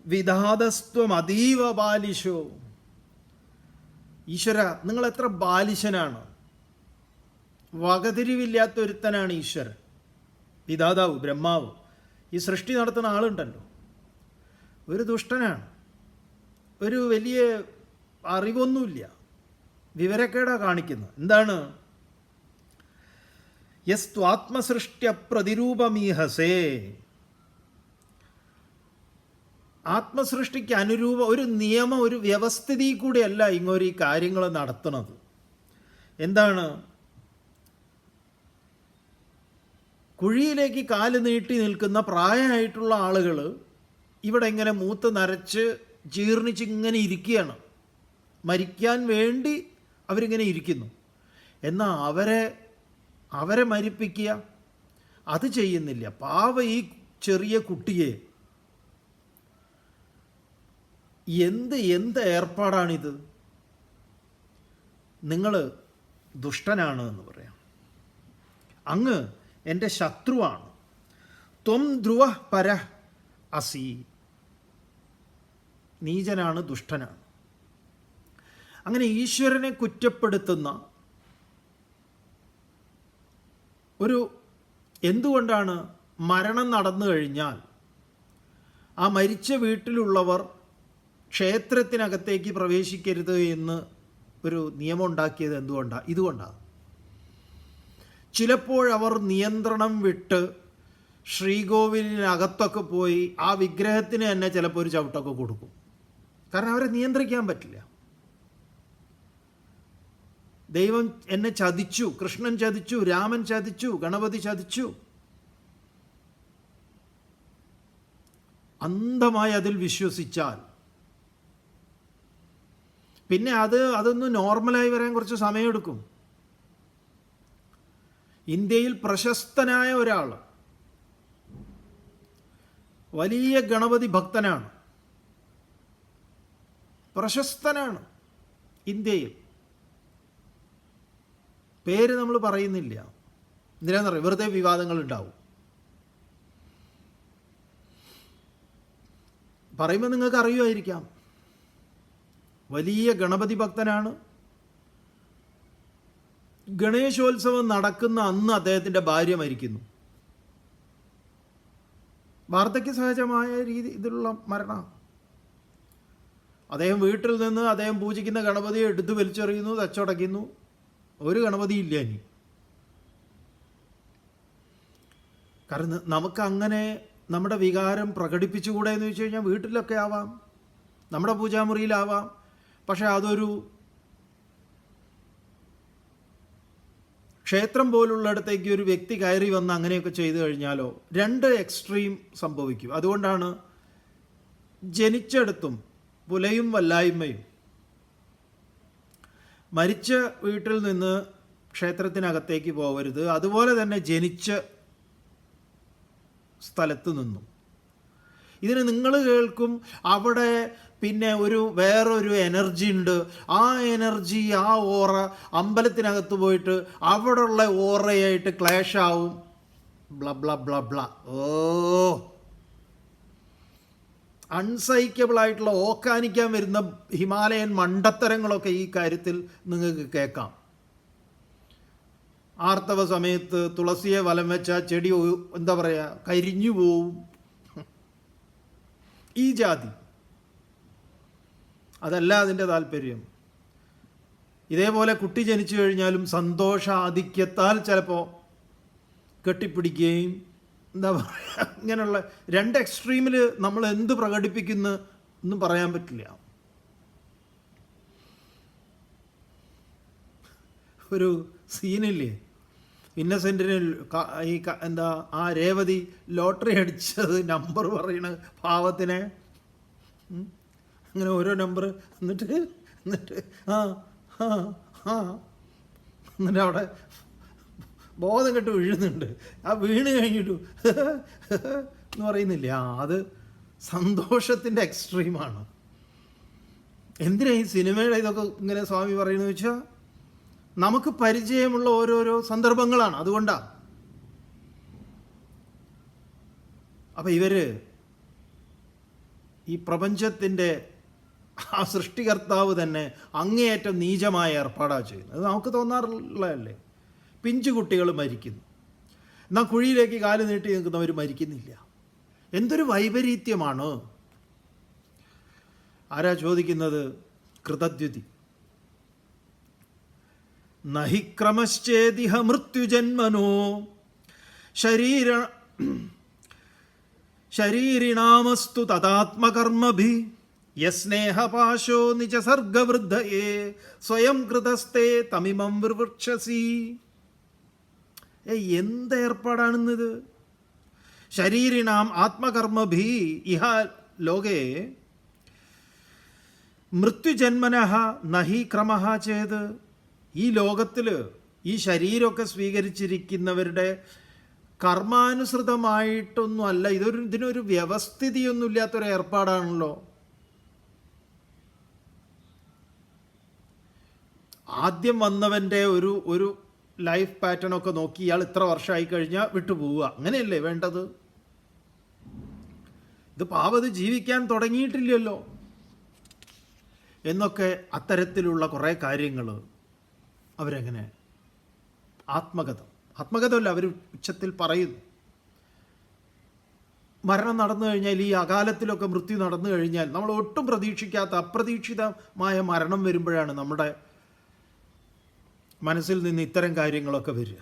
വിധാതസ്ത്വം അതീവ ബാലിശോ. ഈശ്വര, നിങ്ങൾ എത്ര ബാലിശനാണ്, വകതിരിവില്ലാത്തൊരുത്തനാണ് ഈശ്വരൻ. വിധാതാവ് ബ്രഹ്മാവ്, ഈ സൃഷ്ടി നടത്തുന്ന ആളുണ്ടല്ലോ, ഒരു ദുഷ്ടനാണ്, ഒരു വലിയ അറിവൊന്നുമില്ല, വിവരക്കേടാ കാണിക്കുന്നത്. എന്താണ്? യസ്ത്വാത്മസൃഷ്ട്യ പ്രതിരൂപമീഹസേ. ആത്മസൃഷ്ടിക്ക് ഒരു നിയമം, ഒരു വ്യവസ്ഥിതി കൂടിയല്ല ഇങ്ങോട്ട് ഈ കാര്യങ്ങൾ നടത്തുന്നത്. എന്താണ്? കുഴിയിലേക്ക് കാല് നീട്ടി നിൽക്കുന്ന പ്രായമായിട്ടുള്ള ആളുകൾ ഇവിടെ ഇങ്ങനെ മൂത്ത് നരച്ച് ജീർണിച്ച് ഇങ്ങനെ ഇരിക്കുകയാണ്. മരിക്കാൻ വേണ്ടി അവരിങ്ങനെ ഇരിക്കുന്നു. എന്നാൽ അവരെ മരിപ്പിക്കുക അത് ചെയ്യുന്നില്ല. പാവ ഈ ചെറിയ കുട്ടിയെ എന്ത് ഏർപ്പാടാണിത്? നിങ്ങൾ ദുഷ്ടനാണ് എന്ന് പറയാം. അങ്ങ് എൻ്റെ ശത്രുവാണ്. ത്വം ധ്രുവ പര അസി. നീചനാണ്, ദുഷ്ടനാണ്. അങ്ങനെ ഈശ്വരനെ കുറ്റപ്പെടുത്തുന്ന എന്തുകൊണ്ടാണ് മരണം നടന്നു കഴിഞ്ഞാൽ ആ മരിച്ച വീട്ടിലുള്ളവർ ക്ഷേത്രത്തിനകത്തേക്ക് പ്രവേശിക്കരുത് എന്ന് ഒരു നിയമം ഉണ്ടാക്കിയത് എന്തുകൊണ്ടാണ്? ഇതുകൊണ്ടാണ്. ചിലപ്പോഴവർ നിയന്ത്രണം വിട്ട് ശ്രീകോവിലിനകത്തൊക്കെ പോയി ആ വിഗ്രഹത്തിന് തന്നെ ചിലപ്പോൾ ഒരു ചവിട്ടൊക്കെ കൊടുക്കും. കാരണം അവരെ നിയന്ത്രിക്കാൻ പറ്റില്ല. ദൈവം എന്നെ ചതിച്ചു, കൃഷ്ണൻ ചതിച്ചു, രാമൻ ചതിച്ചു, ഗണപതി ചതിച്ചു, അന്ധമായി അതിൽ വിശ്വസിച്ചാൽ പിന്നെ അതൊന്ന് നോർമലായി വരാൻ കുറച്ച് സമയമെടുക്കും. ഇന്ത്യയിൽ പ്രശസ്തനായ ഒരാൾ വലിയ ഗണപതി ഭക്തനാണ്, പ്രശസ്തനാണ് ഇന്ത്യയിൽ. പേര് നമ്മൾ പറയുന്നില്ല. എന്തിനാണെന്നറിയാം? വെറുതെ വിവാദങ്ങൾ ഉണ്ടാവും. പറയുമ്പോൾ നിങ്ങൾക്ക് അറിയുമായിരിക്കാം. വലിയ ഗണപതി ഭക്തനാണ്. ഗണേശോത്സവം നടക്കുന്ന അന്ന് അദ്ദേഹത്തിൻ്റെ ഭാര്യ മരിക്കുന്നു. വാർദ്ധക്യ സഹജമായ ഇതിലുള്ള മരണം. അദ്ദേഹം വീട്ടിൽ നിന്ന് അദ്ദേഹം പൂജിക്കുന്ന ഗണപതിയെ എടുത്ത് വലിച്ചെറിയുന്നു, തച്ചടയ്ക്കുന്നു. ഒരു ഗണപതി ഇല്ല ഇനി. കാരണം നമുക്കങ്ങനെ നമ്മുടെ വികാരം പ്രകടിപ്പിച്ചുകൂടെ എന്ന് വെച്ച് കഴിഞ്ഞാൽ വീട്ടിലൊക്കെ ആവാം, നമ്മുടെ പൂജാമുറിയിലാവാം. പക്ഷെ അതൊരു ക്ഷേത്രം പോലുള്ളിടത്തേക്ക് ഒരു വ്യക്തി കയറി വന്ന് അങ്ങനെയൊക്കെ ചെയ്തു കഴിഞ്ഞാലോ രണ്ട് എക്സ്ട്രീം സംഭവിക്കും. അതുകൊണ്ടാണ് ജനിച്ചെടുത്തും പുലയും വല്ലായ്മയും. മരിച്ച വീട്ടിൽ നിന്ന് ക്ഷേത്രത്തിനകത്തേക്ക് പോകരുത്. അതുപോലെ തന്നെ ജനിച്ച സ്ഥലത്ത് നിന്നും. ഇതിന് നിങ്ങൾ കേൾക്കും അവിടെ പിന്നെ വേറൊരു എനർജി ഉണ്ട്. ആ എനർജി, ആ ഓറ അമ്പലത്തിനകത്ത് പോയിട്ട് അവിടെയുള്ള ഓറയായിട്ട് ക്ലാഷ് ആവും. ബ്ല ബ്ല ബ്ല ബ്ല. അൺസൈക്കബിളായിട്ടുള്ള ഓക്കാനിക്കാൻ വരുന്ന ഹിമാലയൻ മണ്ടത്തരങ്ങളൊക്കെ ഈ കാര്യത്തിൽ നിങ്ങൾക്ക് കേൾക്കാം. ആർത്തവ സമയത്ത് തുളസിയെ വലം വെച്ചാൽ ചെടി എന്താ പറയുക, കരിഞ്ഞു പോവും. ഈ ജാതി. അതല്ല അതിൻ്റെ താല്പര്യം. ഇതേപോലെ കുട്ടി ജനിച്ചു കഴിഞ്ഞാലും സന്തോഷാധിക്യത്താൽ ചിലപ്പോൾ കെട്ടിപ്പിടിക്കുകയും എന്താ പറയുക, ഇങ്ങനെയുള്ള രണ്ട് എക്സ്ട്രീമിൽ നമ്മൾ എന്ത് പ്രകടിപ്പിക്കുന്നു ഒന്നും പറയാൻ പറ്റില്ല. ഒരു സീനില്ലേ, ഇന്നസെൻറ്റിന് ആ രേവതി ലോട്ടറി അടിച്ചത് നമ്പർ പറയണ പാവത്തിനെ, അങ്ങനെ ഓരോ നമ്പർ എന്നിട്ട് എന്നിട്ട് അവിടെ ബോധം കെട്ട് വീഴുന്നുണ്ട്. ആ വീണ് കഴിഞ്ഞിട്ടു എന്ന് പറയുന്നില്ല. അത് സന്തോഷത്തിൻ്റെ എക്സ്ട്രീമാണ്. എന്തിനാ ഈ സിനിമയുടെ ഇതൊക്കെ ഇങ്ങനെ സ്വാമി പറയുന്നത് വെച്ചാൽ നമുക്ക് പരിചയമുള്ള ഓരോരോ സന്ദർഭങ്ങളാണ്. അതുകൊണ്ടാണ്. അപ്പം ഈ പ്രപഞ്ചത്തിൻ്റെ ആ സൃഷ്ടികർത്താവ് തന്നെ അങ്ങേയറ്റം നീചമായ ഏർപ്പാടാണ് ചെയ്യുന്നത്. അത് നമുക്ക് തോന്നാറുള്ളതല്ലേ. പിഞ്ചു കുട്ടികൾ മരിക്കുന്നു, എന്നാൽ കുഴിയിലേക്ക് കാല് നീട്ടി നിൽക്കുന്നവർ മരിക്കുന്നില്ല. എന്തൊരു വൈപരീത്യമാണ്. ആരാ ചോദിക്കുന്നത്? കൃതദ്യുതി. നഹി ക്രമശ്ചേദിഹ മൃത്യുജന്മനോ ശരീരിണാമസ്തു തദാത്മകർമ്മഭി യസ്നേഹപാശോ നിജസർഗവൃദ്ധയേ സ്വയം കൃതസ്തേ തമിമം വിവൃക്ഷസി. എന്ത് ഏർപ്പാടാണെന്നത്? ശരീരിണാം ആത്മകർമ്മഭി ഇഹ ലോകേ മൃത്യുജന്മനഃ നഹി ക്രമഃ ചേത്. ഈ ലോകത്തിൽ ഈ ശരീരമൊക്കെ സ്വീകരിച്ചിരിക്കുന്നവരുടെ കർമാനുസൃതമായിട്ടൊന്നും അല്ല, ഇതിനൊരു വ്യവസ്ഥിതിയൊന്നുമില്ലാത്തൊരു ഏർപ്പാടാണല്ലോ. ആദ്യം വന്നവൻ്റെ ഒരു ലൈഫ് പാറ്റേണൊക്കെ നോക്കി ഇയാൾ ഇത്ര വർഷമായി കഴിഞ്ഞാൽ വിട്ടുപോവുക, അങ്ങനെയല്ലേ വേണ്ടത്? ഇത് പാവത് ജീവിക്കാൻ തുടങ്ങിയിട്ടില്ലല്ലോ എന്നൊക്കെ അത്തരത്തിലുള്ള കുറേ കാര്യങ്ങൾ അവരെങ്ങനെ ആത്മകഥമല്ല അവർ ഉച്ചത്തിൽ പറയുന്നു. മരണം നടന്നു കഴിഞ്ഞാൽ, ഈ അകാലത്തിലൊക്കെ മൃത്യു നടന്നു കഴിഞ്ഞാൽ, നമ്മൾ ഒട്ടും പ്രതീക്ഷിക്കാത്ത അപ്രതീക്ഷിതമായ മരണം വരുമ്പോഴാണ് നമ്മുടെ മനസ്സിൽ നിന്ന് ഇത്തരം കാര്യങ്ങളൊക്കെ വരിക.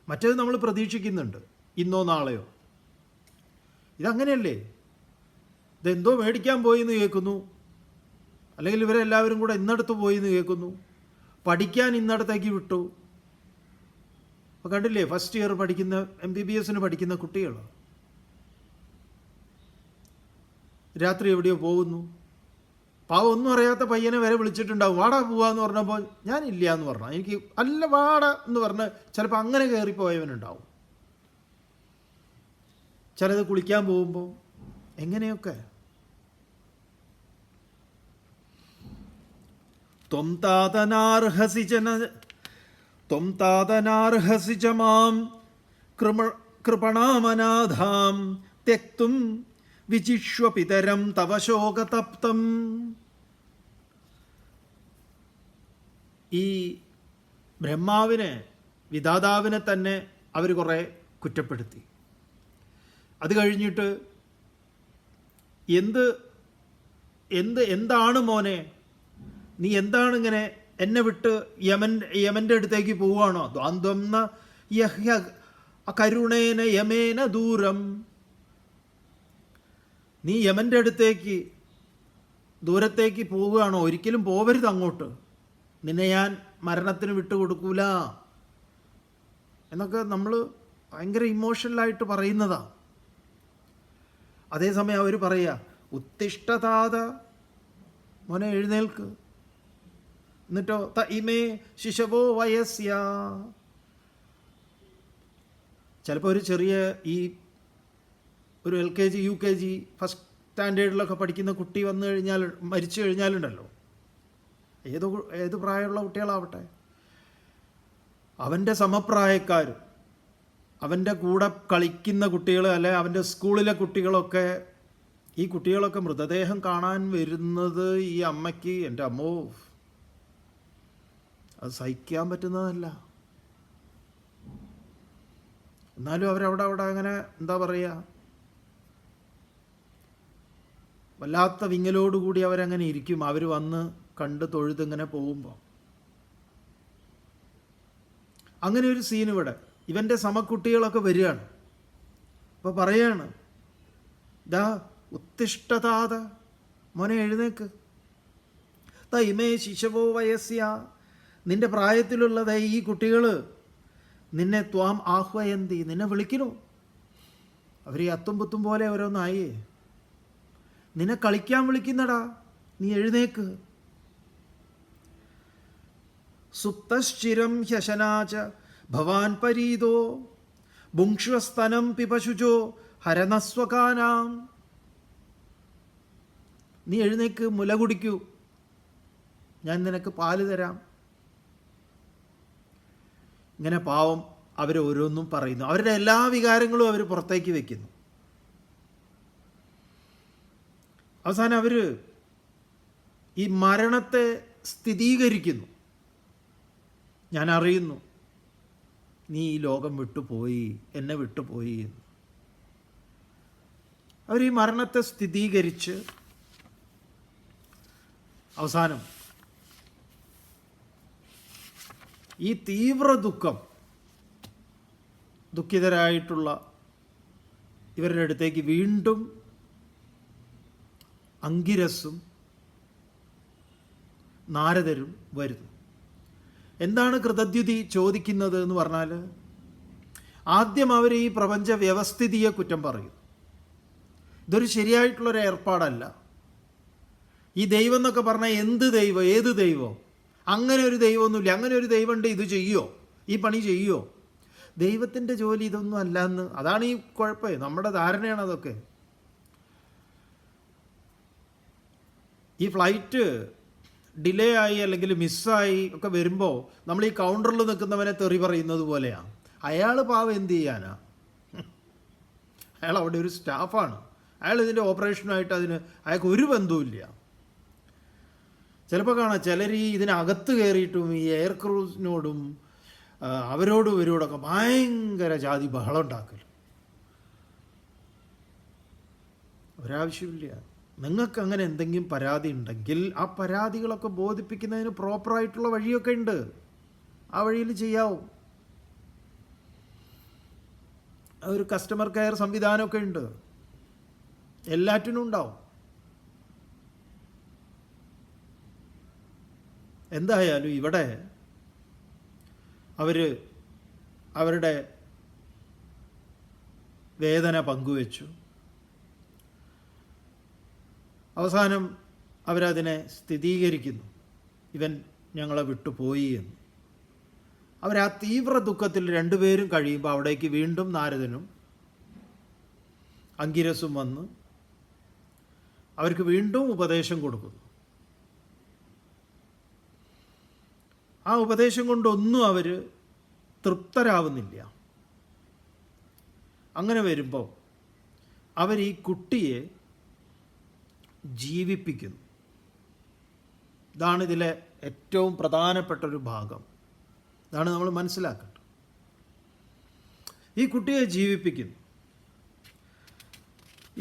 മറ്റേത് നമ്മൾ പ്രതീക്ഷിക്കുന്നുണ്ട്, ഇന്നോ നാളെയോ. ഇതങ്ങനെയല്ലേ? ഇതെന്തോ മേടിക്കാൻ പോയി എന്ന് കേൾക്കുന്നു, അല്ലെങ്കിൽ ഇവരെല്ലാവരും കൂടെ ഇന്നടത്ത് പോയി എന്ന് കേൾക്കുന്നു, പഠിക്കാൻ ഇന്നടത്തേക്ക് വിട്ടു. അപ്പോൾ കണ്ടില്ലേ, ഫസ്റ്റ് ഇയർ പഠിക്കുന്ന MBBS പഠിക്കുന്ന കുട്ടികൾ രാത്രി എവിടെയോ പോകുന്നു. പാവം ഒന്നും അറിയാത്ത പയ്യനെ വരെ വിളിച്ചിട്ടുണ്ടാവും, വാടാ പോവാന്ന് പറഞ്ഞപ്പോൾ ഞാനില്ല എന്ന് പറഞ്ഞാൽ, എനിക്ക് അല്ല വാട എന്ന് പറഞ്ഞ് ചിലപ്പോൾ അങ്ങനെ കയറിപ്പോയവനുണ്ടാവും. ചിലത് കുളിക്കാൻ പോകുമ്പോൾ എങ്ങനെയൊക്കെ. ത്വം താതനാർഹസി ച മാം കൃപണാമനാഥാം ത്യക്തും വിചിഷ്വ പിതരം തവ ശോകതപ്തം. ഈ ബ്രഹ്മാവിനെ, വിധാതാവിനെ തന്നെ അവർ കുറേ കുറ്റപ്പെടുത്തി. അത് കഴിഞ്ഞിട്ട് എന്താണ് മോനെ, നീ എന്താണ് ഇങ്ങനെ എന്നെ വിട്ട് യമൻ്റെ അടുത്തേക്ക് പോവുകയാണോ? ദ്വാന്ദ്വം കരുണേന യമേന ദൂരം. നീ യമൻ്റെ അടുത്തേക്ക് ദൂരത്തേക്ക് പോവുകയാണോ? ഒരിക്കലും പോവരുത് അങ്ങോട്ട്, നിന്നെ ഞാൻ മരണത്തിന് വിട്ടുകൊടുക്കൂല എന്നൊക്കെ നമ്മൾ ഭയങ്കര ഇമോഷണലായിട്ട് പറയുന്നതാണ്. അതേസമയം അവർ പറയുക, ഉത്തിഷ്ഠതാത, മോനെ എഴുന്നേൽക്ക്. എന്നിട്ടോ ത ഇമേ ശിശവോ വയസ്യ. ചിലപ്പോൾ ഒരു ചെറിയ ഒരു LKG UKG ഫസ്റ്റ് സ്റ്റാൻഡേർഡിലൊക്കെ പഠിക്കുന്ന കുട്ടി വന്നു കഴിഞ്ഞാൽ, മരിച്ചു കഴിഞ്ഞാലുണ്ടല്ലോ, ഏത് പ്രായമുള്ള കുട്ടികളാവട്ടെ, അവൻ്റെ സമപ്രായക്കാർ, അവൻ്റെ കൂടെ കളിക്കുന്ന കുട്ടികൾ, അല്ലെ അവൻ്റെ സ്കൂളിലെ കുട്ടികളൊക്കെ, ഈ കുട്ടികളൊക്കെ മൃതദേഹം കാണാൻ വരുന്നത് ഈ അമ്മയ്ക്ക്, എൻ്റെ അമ്മോ, അത് സഹിക്കാൻ പറ്റുന്നതല്ല. എന്നാലും അവരവിടെ അങ്ങനെ എന്താ പറയുക, വല്ലാത്ത വിങ്ങലോടുകൂടി അവരങ്ങനെ ഇരിക്കും. അവർ വന്ന് കണ്ട് തൊഴുതിങ്ങനെ പോകുമ്പോൾ. അങ്ങനെ ഒരു സീൻ ഇവിടെ ഇവൻ്റെ സമക്കുട്ടികളൊക്കെ വരികയാണ്. അപ്പോൾ പറയാണ്, ദാ ഉത്തിഷ്ഠതാത, മോനെ എഴുന്നേക്ക്. ഇമേ ശിശവോ വയസ്യ, നിന്റെ പ്രായത്തിലുള്ളത് ഈ കുട്ടികൾ നിന്നെ ത്വാം ആഹ്വയന്തി, നിന്നെ വിളിക്കുന്നു. അവർ ഈ അത്തും പുത്തും പോലെ ഓരോന്നായേ, നിന്നെ കളിക്കാൻ വിളിക്കുന്നടാ, നീ എഴുന്നേക്ക്. സുപ്തശ്ചിരം ഹ്യശനാച ഭവാൻ പരീതോ ഭുങ്ക്ഷ്വസ്തനം പിപശുചോ ഹരനസ്വകാനാം. നീ എഴുന്നേക്ക്, മുല കുടിക്കൂ, ഞാൻ നിനക്ക് പാല് തരാം. ഇങ്ങനെ പാവം അവർ ഓരോന്നും പറയുന്നു. അവരുടെ എല്ലാ വികാരങ്ങളും അവർ പുറത്തേക്ക് വയ്ക്കുന്നു. അവസാനം അവർ ഈ മരണത്തെ സ്ഥിരീകരിക്കുന്നു. ഞാൻ അറിയുന്നു നീ ഈ ലോകം വിട്ടുപോയി, എന്നെ വിട്ടുപോയി എന്ന്. അവർ ഈ മരണത്തെ സ്ഥിരീകരിച്ച് അവസാനം ഈ തീവ്ര ദുഃഖിതരായിട്ടുള്ള ഇവരുടെ അടുത്തേക്ക് വീണ്ടും അങ്കിരസും നാരദരും വരുന്നു. എന്താണ് കൃതദ്യുതി ചോദിക്കുന്നത് എന്ന് പറഞ്ഞാൽ, ആദ്യം അവർ ഈ പ്രപഞ്ച വ്യവസ്ഥിതിയെ കുറ്റം പറയും. ഇതൊരു ശരിയായിട്ടുള്ളൊരു ഏർപ്പാടല്ല. ഈ ദൈവം എന്നൊക്കെ പറഞ്ഞാൽ എന്ത് ദൈവം, ഏത് ദൈവം? അങ്ങനെ ഒരു ദൈവമൊന്നുമില്ല. അങ്ങനെ ഒരു ദൈവമുണ്ട്, ഇത് ചെയ്യുമോ, ഈ പണി ചെയ്യുമോ? ദൈവത്തിൻ്റെ ജോലി ഇതൊന്നും അല്ല എന്ന്. അതാണ് ഈ കുഴപ്പം. നമ്മുടെ ധാരണയാണ് അതൊക്കെ. ഈ ഫ്ലൈറ്റ് ഡിലേ ആയി അല്ലെങ്കിൽ മിസ്സായി ഒക്കെ വരുമ്പോൾ നമ്മൾ ഈ കൗണ്ടറിൽ നിൽക്കുന്നവനെ തെറി പറയുന്നത് പോലെയാണ്. അയാൾ പാവം എന്ത് ചെയ്യാനാ? അയാൾ അവിടെ ഒരു സ്റ്റാഫാണ്. അയാൾ ഇതിൻ്റെ ഓപ്പറേഷനായിട്ട് അയാൾക്ക് ഒരു ബന്ധവുമില്ല. ചിലപ്പോൾ കാണാം ചിലർ ഈ ഇതിനകത്ത് കയറിയിട്ടും ഈ എയർ ക്രൂസിനോടും അവരോടും ഇവരോടൊക്കെ ഭയങ്കര ജാതി ബഹളം ഉണ്ടാക്കൽ. ഒരാവശ്യമില്ല. നിങ്ങൾക്ക് അങ്ങനെ എന്തെങ്കിലും പരാതി ഉണ്ടെങ്കിൽ ആ പരാതികളൊക്കെ ബോധിപ്പിക്കുന്നതിന് പ്രോപ്പറായിട്ടുള്ള വഴിയൊക്കെ ഉണ്ട്. ആ വഴിയിൽ ചെയ്യാവും. ഒരു കസ്റ്റമർ കെയർ സംവിധാനമൊക്കെ ഉണ്ട്. എല്ലാറ്റിനും ഉണ്ടാവും. എന്തായാലും ഇവിടെ അവരുടെ വേദന പങ്കുവെച്ചു. അവസാനം അവരതിനെ സ്ഥിരീകരിക്കുന്നു. ഇവൻ ഞങ്ങളെ വിട്ടുപോയി എന്ന്. അവരാ തീവ്ര ദുഃഖത്തിൽ രണ്ടുപേരും കഴിയുമ്പോൾ അവിടേക്ക് വീണ്ടും നാരദനും അങ്കിരസും വന്ന് അവർക്ക് വീണ്ടും ഉപദേശം കൊടുക്കുന്നു. ആ ഉപദേശം കൊണ്ടൊന്നും അവർ തൃപ്തരാവുന്നില്ല. അങ്ങനെ വരുമ്പോൾ അവർ ഈ കുട്ടിയെ ജീവിപ്പിക്കുന്നു. ഇതാണ് ഇതിലെ ഏറ്റവും പ്രധാനപ്പെട്ടൊരു ഭാഗം. ഇതാണ് നമ്മൾ മനസ്സിലാക്കേണ്ടത്. ഈ കുട്ടിയെ ജീവിപ്പിക്കുന്നു.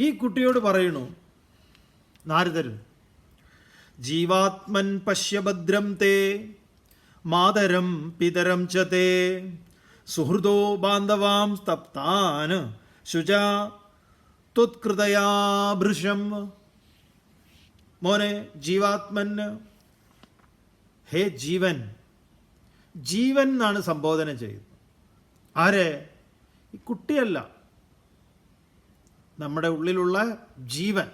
ഈ കുട്ടിയോട് പറയണു നാരദരും, ജീവാത്മൻ പശ്യഭദ്രം തേ മാതരം പിതരം ച തേ സുഹൃദോ ബാന്ധവാം സ്തപ്താൻ ശുചാ ത്വത്കൃതയാഭൃശം. മോനെ ജീവാത്മൻ, ഹേ ജീവൻ. ജീവൻ എന്നാണ് സംബോധന ചെയ്യുന്നത്. ആരെ? ഈ കുട്ടിയല്ല, നമ്മുടെ ഉള്ളിലുള്ള ജീവൻ.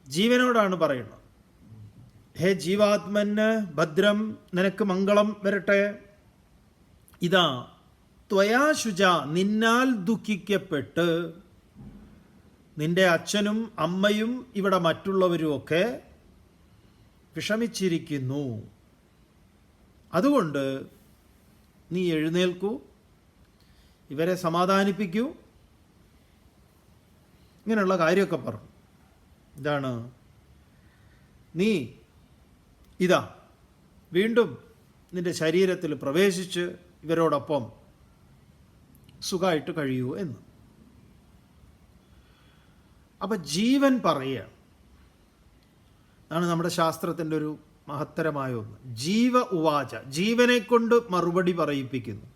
ജീവനോടാണ് പറയുന്നത്. ഹേ ജീവാത്മന് ഭദ്രം, നിനക്ക് മംഗളം വരട്ടെ. ഇതാ ത്വയാ ശുച, നിന്നാൽ ദുഃഖിക്കപ്പെട്ട് നിന്റെ അച്ഛനും അമ്മയും ഇവിടെ മറ്റുള്ളവരുമൊക്കെ വിഷമിച്ചിരിക്കുന്നു. അതുകൊണ്ട് നീ എഴുന്നേൽക്കൂ, ഇവരെ സമാധാനിപ്പിക്കൂ. ഇങ്ങനെയുള്ള കാര്യമൊക്കെ പറഞ്ഞു. ഇതാണ് നീ ഇതാ വീണ്ടും നിന്റെ ശരീരത്തിൽ പ്രവേശിച്ച് ഇവരോടൊപ്പം സുഖമായിട്ട് കഴിയൂ എന്ന്. അപ്പം ജീവൻ പറയുകയാണ്. അതാണ് നമ്മുടെ ശാസ്ത്രത്തിൻ്റെ ഒരു മഹത്തരമായ ഒന്ന്. ജീവ ഉവാച, ജീവനെ കൊണ്ട് മറുപടി പറയിപ്പിക്കുന്നു.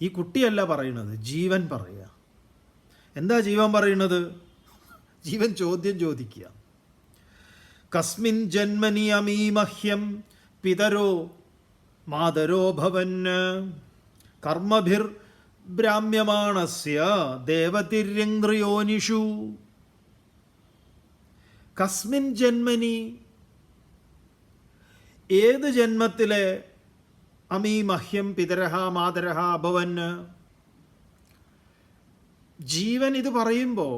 ഈ കുട്ടിയല്ല പറയുന്നത്, ജീവൻ പറയുക. എന്താ ജീവൻ പറയുന്നത്? ജീവൻ ചോദ്യം ചോദിക്കുക. കസ്മിൻ ജന്മനി അമീമഹ്യം പിതരോ മാതരോ ഭവൻ കർമ്മഭിർ ബ്രാഹ്മ്യമാണസ്യ ദേവതിര്യങ്ക്രിയോനിഷു. കസ്മിൻ ജന്മനി, ഏത് ജന്മത്തിലെ അമീമഹ്യം പിതരഹ മാതരഹ അഭവൻ. ജീവൻ ഇത് പറയുമ്പോൾ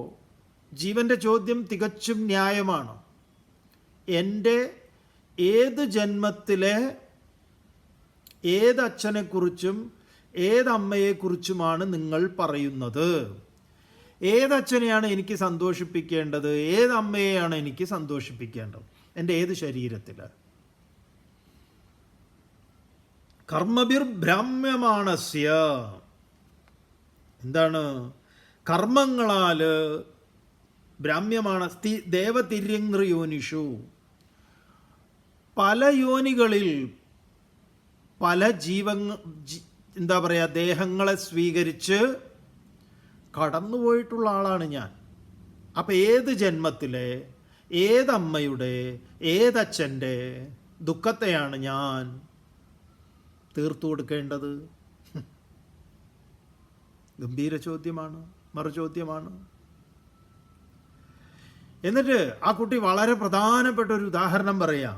ജീവൻ്റെ ചോദ്യം തികച്ചും ന്യായമാണ്. എൻ്റെ ഏത് ജന്മത്തിലെ ഏതച്ഛനെക്കുറിച്ചും ഏതമ്മയെക്കുറിച്ചുമാണ് നിങ്ങൾ പറയുന്നത്? ഏതച്ഛനെയാണ് എനിക്ക് സന്തോഷിപ്പിക്കേണ്ടത്? ഏതമ്മയെയാണ് എനിക്ക് സന്തോഷിപ്പിക്കേണ്ടത്? എൻ്റെ ഏത് ശരീരത്തിൽ? കർമ്മഭിർ ബ്രാഹ്മ്യമാണസ്യ, എന്താണ്? കർമ്മങ്ങളാൽ ബ്രാഹ്മ്യമാണ്. ദേവതിര്യങ്ക്രിയോനിഷു, പല യോനികളിൽ എന്താ പറയുക, ദേഹങ്ങളെ സ്വീകരിച്ച് കടന്നുപോയിട്ടുള്ള ആളാണ് ഞാൻ. അപ്പം ഏത് ജന്മത്തിലെ, ഏതമ്മയുടെ, ഏതച്ഛൻ്റെ ദുഃഖത്തെയാണ് ഞാൻ തീർത്തു കൊടുക്കേണ്ടത്? ഗംഭീര ചോദ്യമാണ്, മറുചോദ്യമാണ്. എന്നിട്ട് ആ കുട്ടി വളരെ പ്രധാനപ്പെട്ട ഒരു ഉദാഹരണം പറയാം.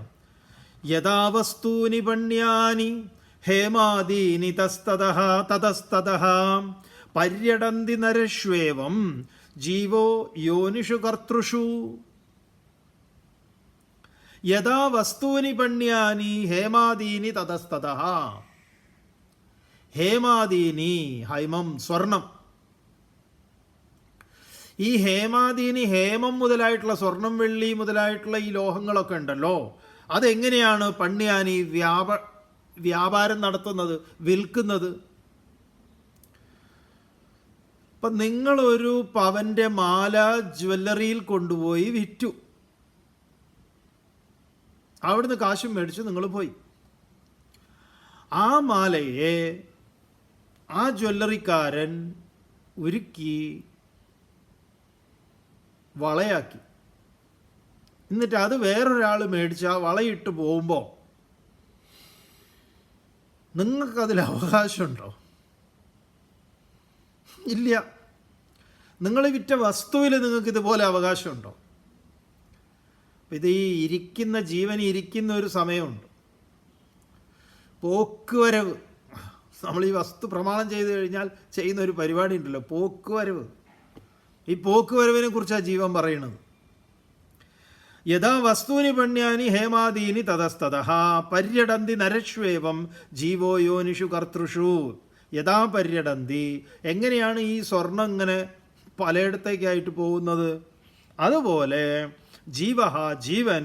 യഥാ വസ്തൂനി പണ്യാനി ഹേമാദീനി തസ്തതഃ തതസ്തതഃ പര്യടന്തി നരശ്വേവം ജീവോ യോനിഷു കർത്തൃഷു. യഥാ വസ്തൂനി പണ്യാനി ഹേമാദീനി തതസ്തതഃ. ഹേമാദീനി, ഹൈമം സ്വർണം. ഈ ഹേമാദീനി, ഹേമം മുതലായിട്ടുള്ള സ്വർണം, വെള്ളി മുതലായിട്ടുള്ള ഈ ലോഹങ്ങളൊക്കെ ഉണ്ടല്ലോ, അതെങ്ങനെയാണ് പണ്യാനി വ്യാപാരം നടത്തുന്നത്, വിൽക്കുന്നത്? അപ്പം നിങ്ങളൊരു പവൻ്റെ മാല ജ്വല്ലറിയിൽ കൊണ്ടുപോയി വിറ്റു, അവിടുന്ന് കാശും മേടിച്ചു നിങ്ങൾ പോയി. ആ മാലയെ ആ ജ്വല്ലറിക്കാരൻ ഉരുക്കി വളയാക്കി. എന്നിട്ട് അത് വേറൊരാൾ മേടിച്ച് ആ വളയിട്ട് പോകുമ്പോൾ നിങ്ങൾക്കതിൽ അവകാശമുണ്ടോ? ഇല്ല. നിങ്ങൾ വിറ്റ വസ്തുവിൽ നിങ്ങൾക്ക് ഇതുപോലെ അവകാശമുണ്ടോ? ഇത് ഈ ഇരിക്കുന്ന ജീവൻ ഇരിക്കുന്ന ഒരു സമയമുണ്ട്, പോക്കുവരവ്. നമ്മൾ ഈ വസ്തു പ്രമാണം ചെയ്തു കഴിഞ്ഞാൽ ചെയ്യുന്ന ഒരു പരിപാടി ഉണ്ടല്ലോ, പോക്കുവരവ്. ഈ പോക്കുവരവിനെ കുറിച്ചാണ് ജീവൻ പറയുന്നത്. യഥാ വസ്തൂനി പണ്യാനി ഹേമാദീനി തതസ്തതഃ പര്യടന്തി നരശ്വേവം ജീവോ യോനിഷു കർത്തൃഷു. യഥാ പര്യടന്തി, എങ്ങനെയാണ് ഈ സ്വർണം ഇങ്ങനെ പലയിടത്തേക്കായിട്ട് പോകുന്നത്, അതുപോലെ ജീവഹ, ജീവൻ,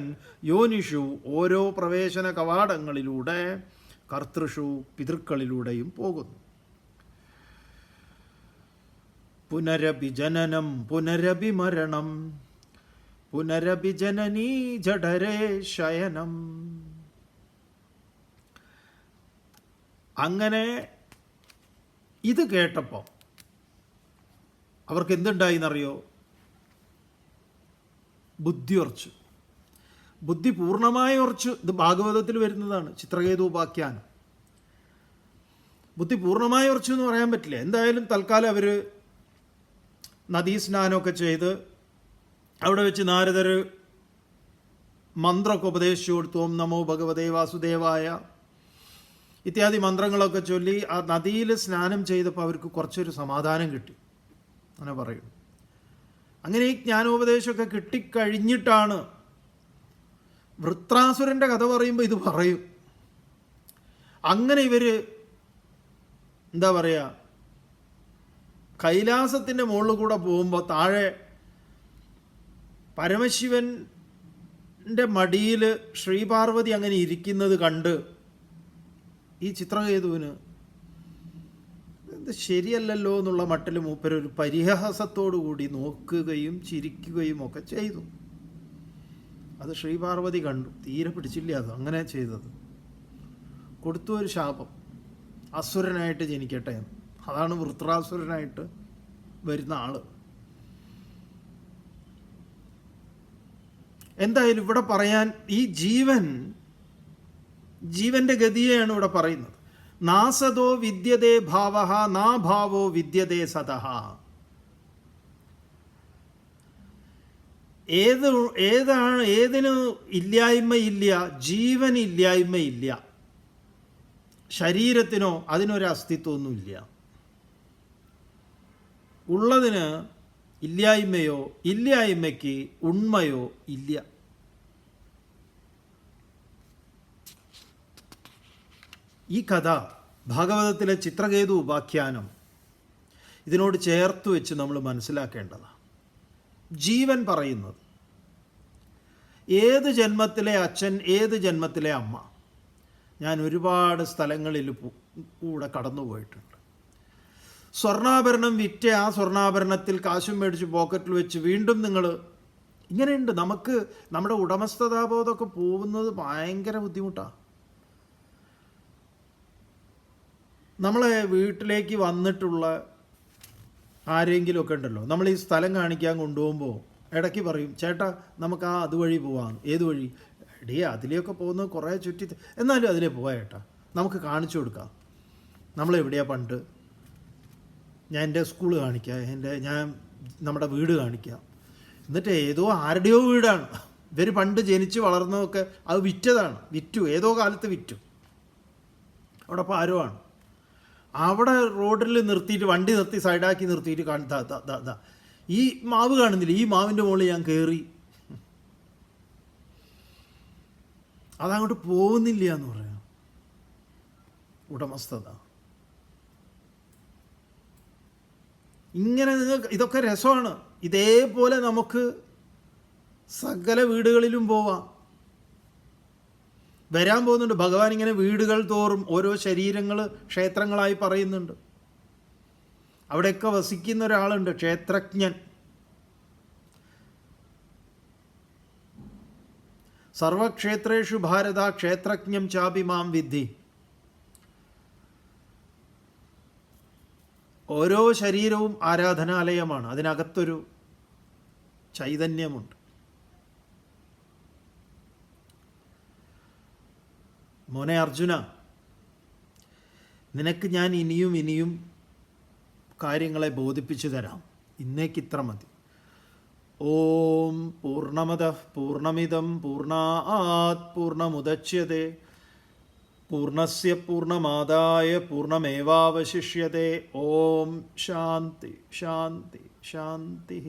യോനിഷു, ഓരോ പ്രവേശന കവാടങ്ങളിലൂടെ, കർത്തൃഷു, പിതൃക്കളിലൂടെയും പോകുന്നു. പുനരഭിജനനം പുനരഭിമരണം പുനരഭിജനനീ ജഠരേ ശയനം. അങ്ങനെ ഇത് കേട്ടപ്പോൾ അവർക്ക് എന്തുണ്ടായിന്നറിയോ? ബുദ്ധി ഉറച്ചു. ബുദ്ധി പൂർണ്ണമായി ഉറച്ചു. ഇത് ഭാഗവതത്തിൽ വരുന്നതാണ്, ചിത്രകേതു ഉപാഖ്യാനം. ബുദ്ധി പൂർണ്ണമായി ഉറച്ചു എന്ന് പറയാൻ പറ്റില്ല. എന്തായാലും തൽക്കാലം അവർ നദീസ്നാനമൊക്കെ ചെയ്ത് അവിടെ വെച്ച് നാരദർ മന്ത്രമൊക്കെ ഉപദേശിച്ചു കൊടുത്തു. ഓം നമോ ഭഗവതേ വാസുദേവായ ഇത്യാദി മന്ത്രങ്ങളൊക്കെ ചൊല്ലി ആ നദിയിൽ സ്നാനം ചെയ്തപ്പോൾ അവർക്ക് കുറച്ചൊരു സമാധാനം കിട്ടി, അങ്ങനെ പറയും. അങ്ങനെ ഈ ജ്ഞാനോപദേശമൊക്കെ കിട്ടിക്കഴിഞ്ഞിട്ടാണ് വൃത്രാസുരൻ്റെ കഥ പറയുമ്പോൾ ഇത് പറയും. അങ്ങനെ ഇവർ എന്താ പറയുക, കൈലാസത്തിൻ്റെ മുകളിൽ കൂടെ പോകുമ്പോൾ താഴെ പരമശിവൻ്റെ മടിയിൽ ശ്രീപാർവതി അങ്ങനെ ഇരിക്കുന്നത് കണ്ട് ഈ ചിത്രകേതുവിന് ഇത് ശരിയല്ലല്ലോ എന്നുള്ള മട്ടിൽ മൂപ്പരൊരു പരിഹാസത്തോടു കൂടി നോക്കുകയും ചിരിക്കുകയും ഒക്കെ ചെയ്തു. അത് ശ്രീപാർവതി കണ്ടു, തീരെ പിടിച്ചില്ല. അത് അങ്ങനെ ചെയ്തത് കൊടുത്തു ഒരു ശാപം, അസുരനായിട്ട് ജനിക്കട്ടെ. അതാണ് വൃത്രാസുരനായിട്ട് വരുന്ന ആള്. എന്തായാലും ഇവിടെ പറയാൻ ഈ ജീവന്റെ ഗതിയെയാണ് ഇവിടെ പറയുന്നത്. നാസതോ വിദ്യതേ ഭാവഃ നാ ഭാവോ വിദ്യതേ സതഃ. ഏതിന് ഇല്ലായ്മയില്ല? ജീവന് ഇല്ലായ്മയില്ല. ശരീരത്തിനോ അതിനൊരു അസ്തിത്വമൊന്നുമില്ല. ഉള്ളതിന് ഇല്ലായ്മയോ ഇല്ലായ്മയ്ക്ക് ഉണ്മയോ ഇല്ല. ഈ കഥ ഭാഗവതത്തിലെ ചിത്രകേതു ഉപാഖ്യാനം ഇതിനോട് ചേർത്ത് വെച്ച് നമ്മൾ മനസ്സിലാക്കേണ്ടതാണ്. ജീവൻ പറയുന്നത് ഏത് ജന്മത്തിലെ അച്ഛൻ, ഏത് ജന്മത്തിലെ അമ്മ. ഞാൻ ഒരുപാട് സ്ഥലങ്ങളിൽ കൂടെ കടന്നുപോയിട്ടുണ്ട്. സ്വർണ്ണാഭരണം വിറ്റ് ആ സ്വർണ്ണാഭരണത്തിൽ കാശും മേടിച്ച് പോക്കറ്റിൽ വെച്ച് വീണ്ടും നിങ്ങൾ ഇങ്ങനെയുണ്ട്. നമുക്ക് നമ്മുടെ ഉടമസ്ഥതാബോധമൊക്കെ പോകുന്നത് ഭയങ്കര ബുദ്ധിമുട്ടാണ്. നമ്മളെ വീട്ടിലേക്ക് വന്നിട്ടുള്ള ആരെങ്കിലുമൊക്കെ ഉണ്ടല്ലോ, നമ്മൾ ഈ സ്ഥലം കാണിക്കാൻ കൊണ്ടുപോകുമ്പോൾ ഇടയ്ക്ക് പറയും, ചേട്ടാ നമുക്ക് ആ അതുവഴി പോവാം. ഏത് വഴി? എടീ അതിലെയൊക്കെ പോകുന്നത് കുറേ ചുറ്റി, എന്നാലും അതിലേ പോവാ ചേട്ടാ, നമുക്ക് കാണിച്ചു കൊടുക്കാം. നമ്മളെവിടെയാണ് പണ്ട്, ഞാൻ എൻ്റെ സ്കൂൾ കാണിക്കാം, ഞാൻ നമ്മുടെ വീട് കാണിക്കാം. എന്നിട്ട് ഏതോ ആരുടെയോ വീടാണ്, ഇവർ പണ്ട് ജനിച്ച് വളർന്നതൊക്കെ അത് വിറ്റു, ഏതോ കാലത്ത് വിറ്റു. അവിടെ പാരമാണ്. അവിടെ റോഡിൽ നിർത്തിയിട്ട്, വണ്ടി നിർത്തി സൈഡാക്കി നിർത്തിയിട്ട് ഈ മാവ് കാണുന്നില്ല, ഈ മാവിൻ്റെ മുകളിൽ ഞാൻ കയറി, അതങ്ങോട്ട് പോകുന്നില്ല എന്ന് പറയാം. ഉടമസ്ഥത. ഇങ്ങനെ ഇതൊക്കെ രസമാണ്. ഇതേപോലെ നമുക്ക് സകല വീടുകളിലും പോവാം. വരാൻ പോകുന്നുണ്ട്. ഭഗവാൻ ഇങ്ങനെ വീടുകൾ തോറും ഓരോ ശരീരങ്ങൾ ക്ഷേത്രങ്ങളായി പറയുന്നുണ്ട്. അവിടെയൊക്കെ വസിക്കുന്ന ഒരാളുണ്ട്, ക്ഷേത്രജ്ഞൻ. സർവക്ഷേത്രേഷു ഭാരത ക്ഷേത്രജ്ഞം ചാപി മാം വിദ്ധി. ഓരോ ശരീരവും ആരാധനാലയമാണ്. അതിനകത്തൊരു ചൈതന്യമുണ്ട്. മോനെ അർജുന, നിനക്ക് ഞാൻ ഇനിയും കാര്യങ്ങളെ ബോധിപ്പിച്ചു തരാം. ഇന്നേക്കിത്ര മതി. ഓം പൂർണ്ണമദഃ പൂർണ്ണമിദം പൂർണ്ണാത് പൂർണ്ണമുദച്യതേ പൂർണ്ണസ്യ പൂർണ്ണമാദായ പൂർണ്ണമേവാവശിഷ്യതേ. ഓം ശാന്തി ശാന്തി ശാന്തി.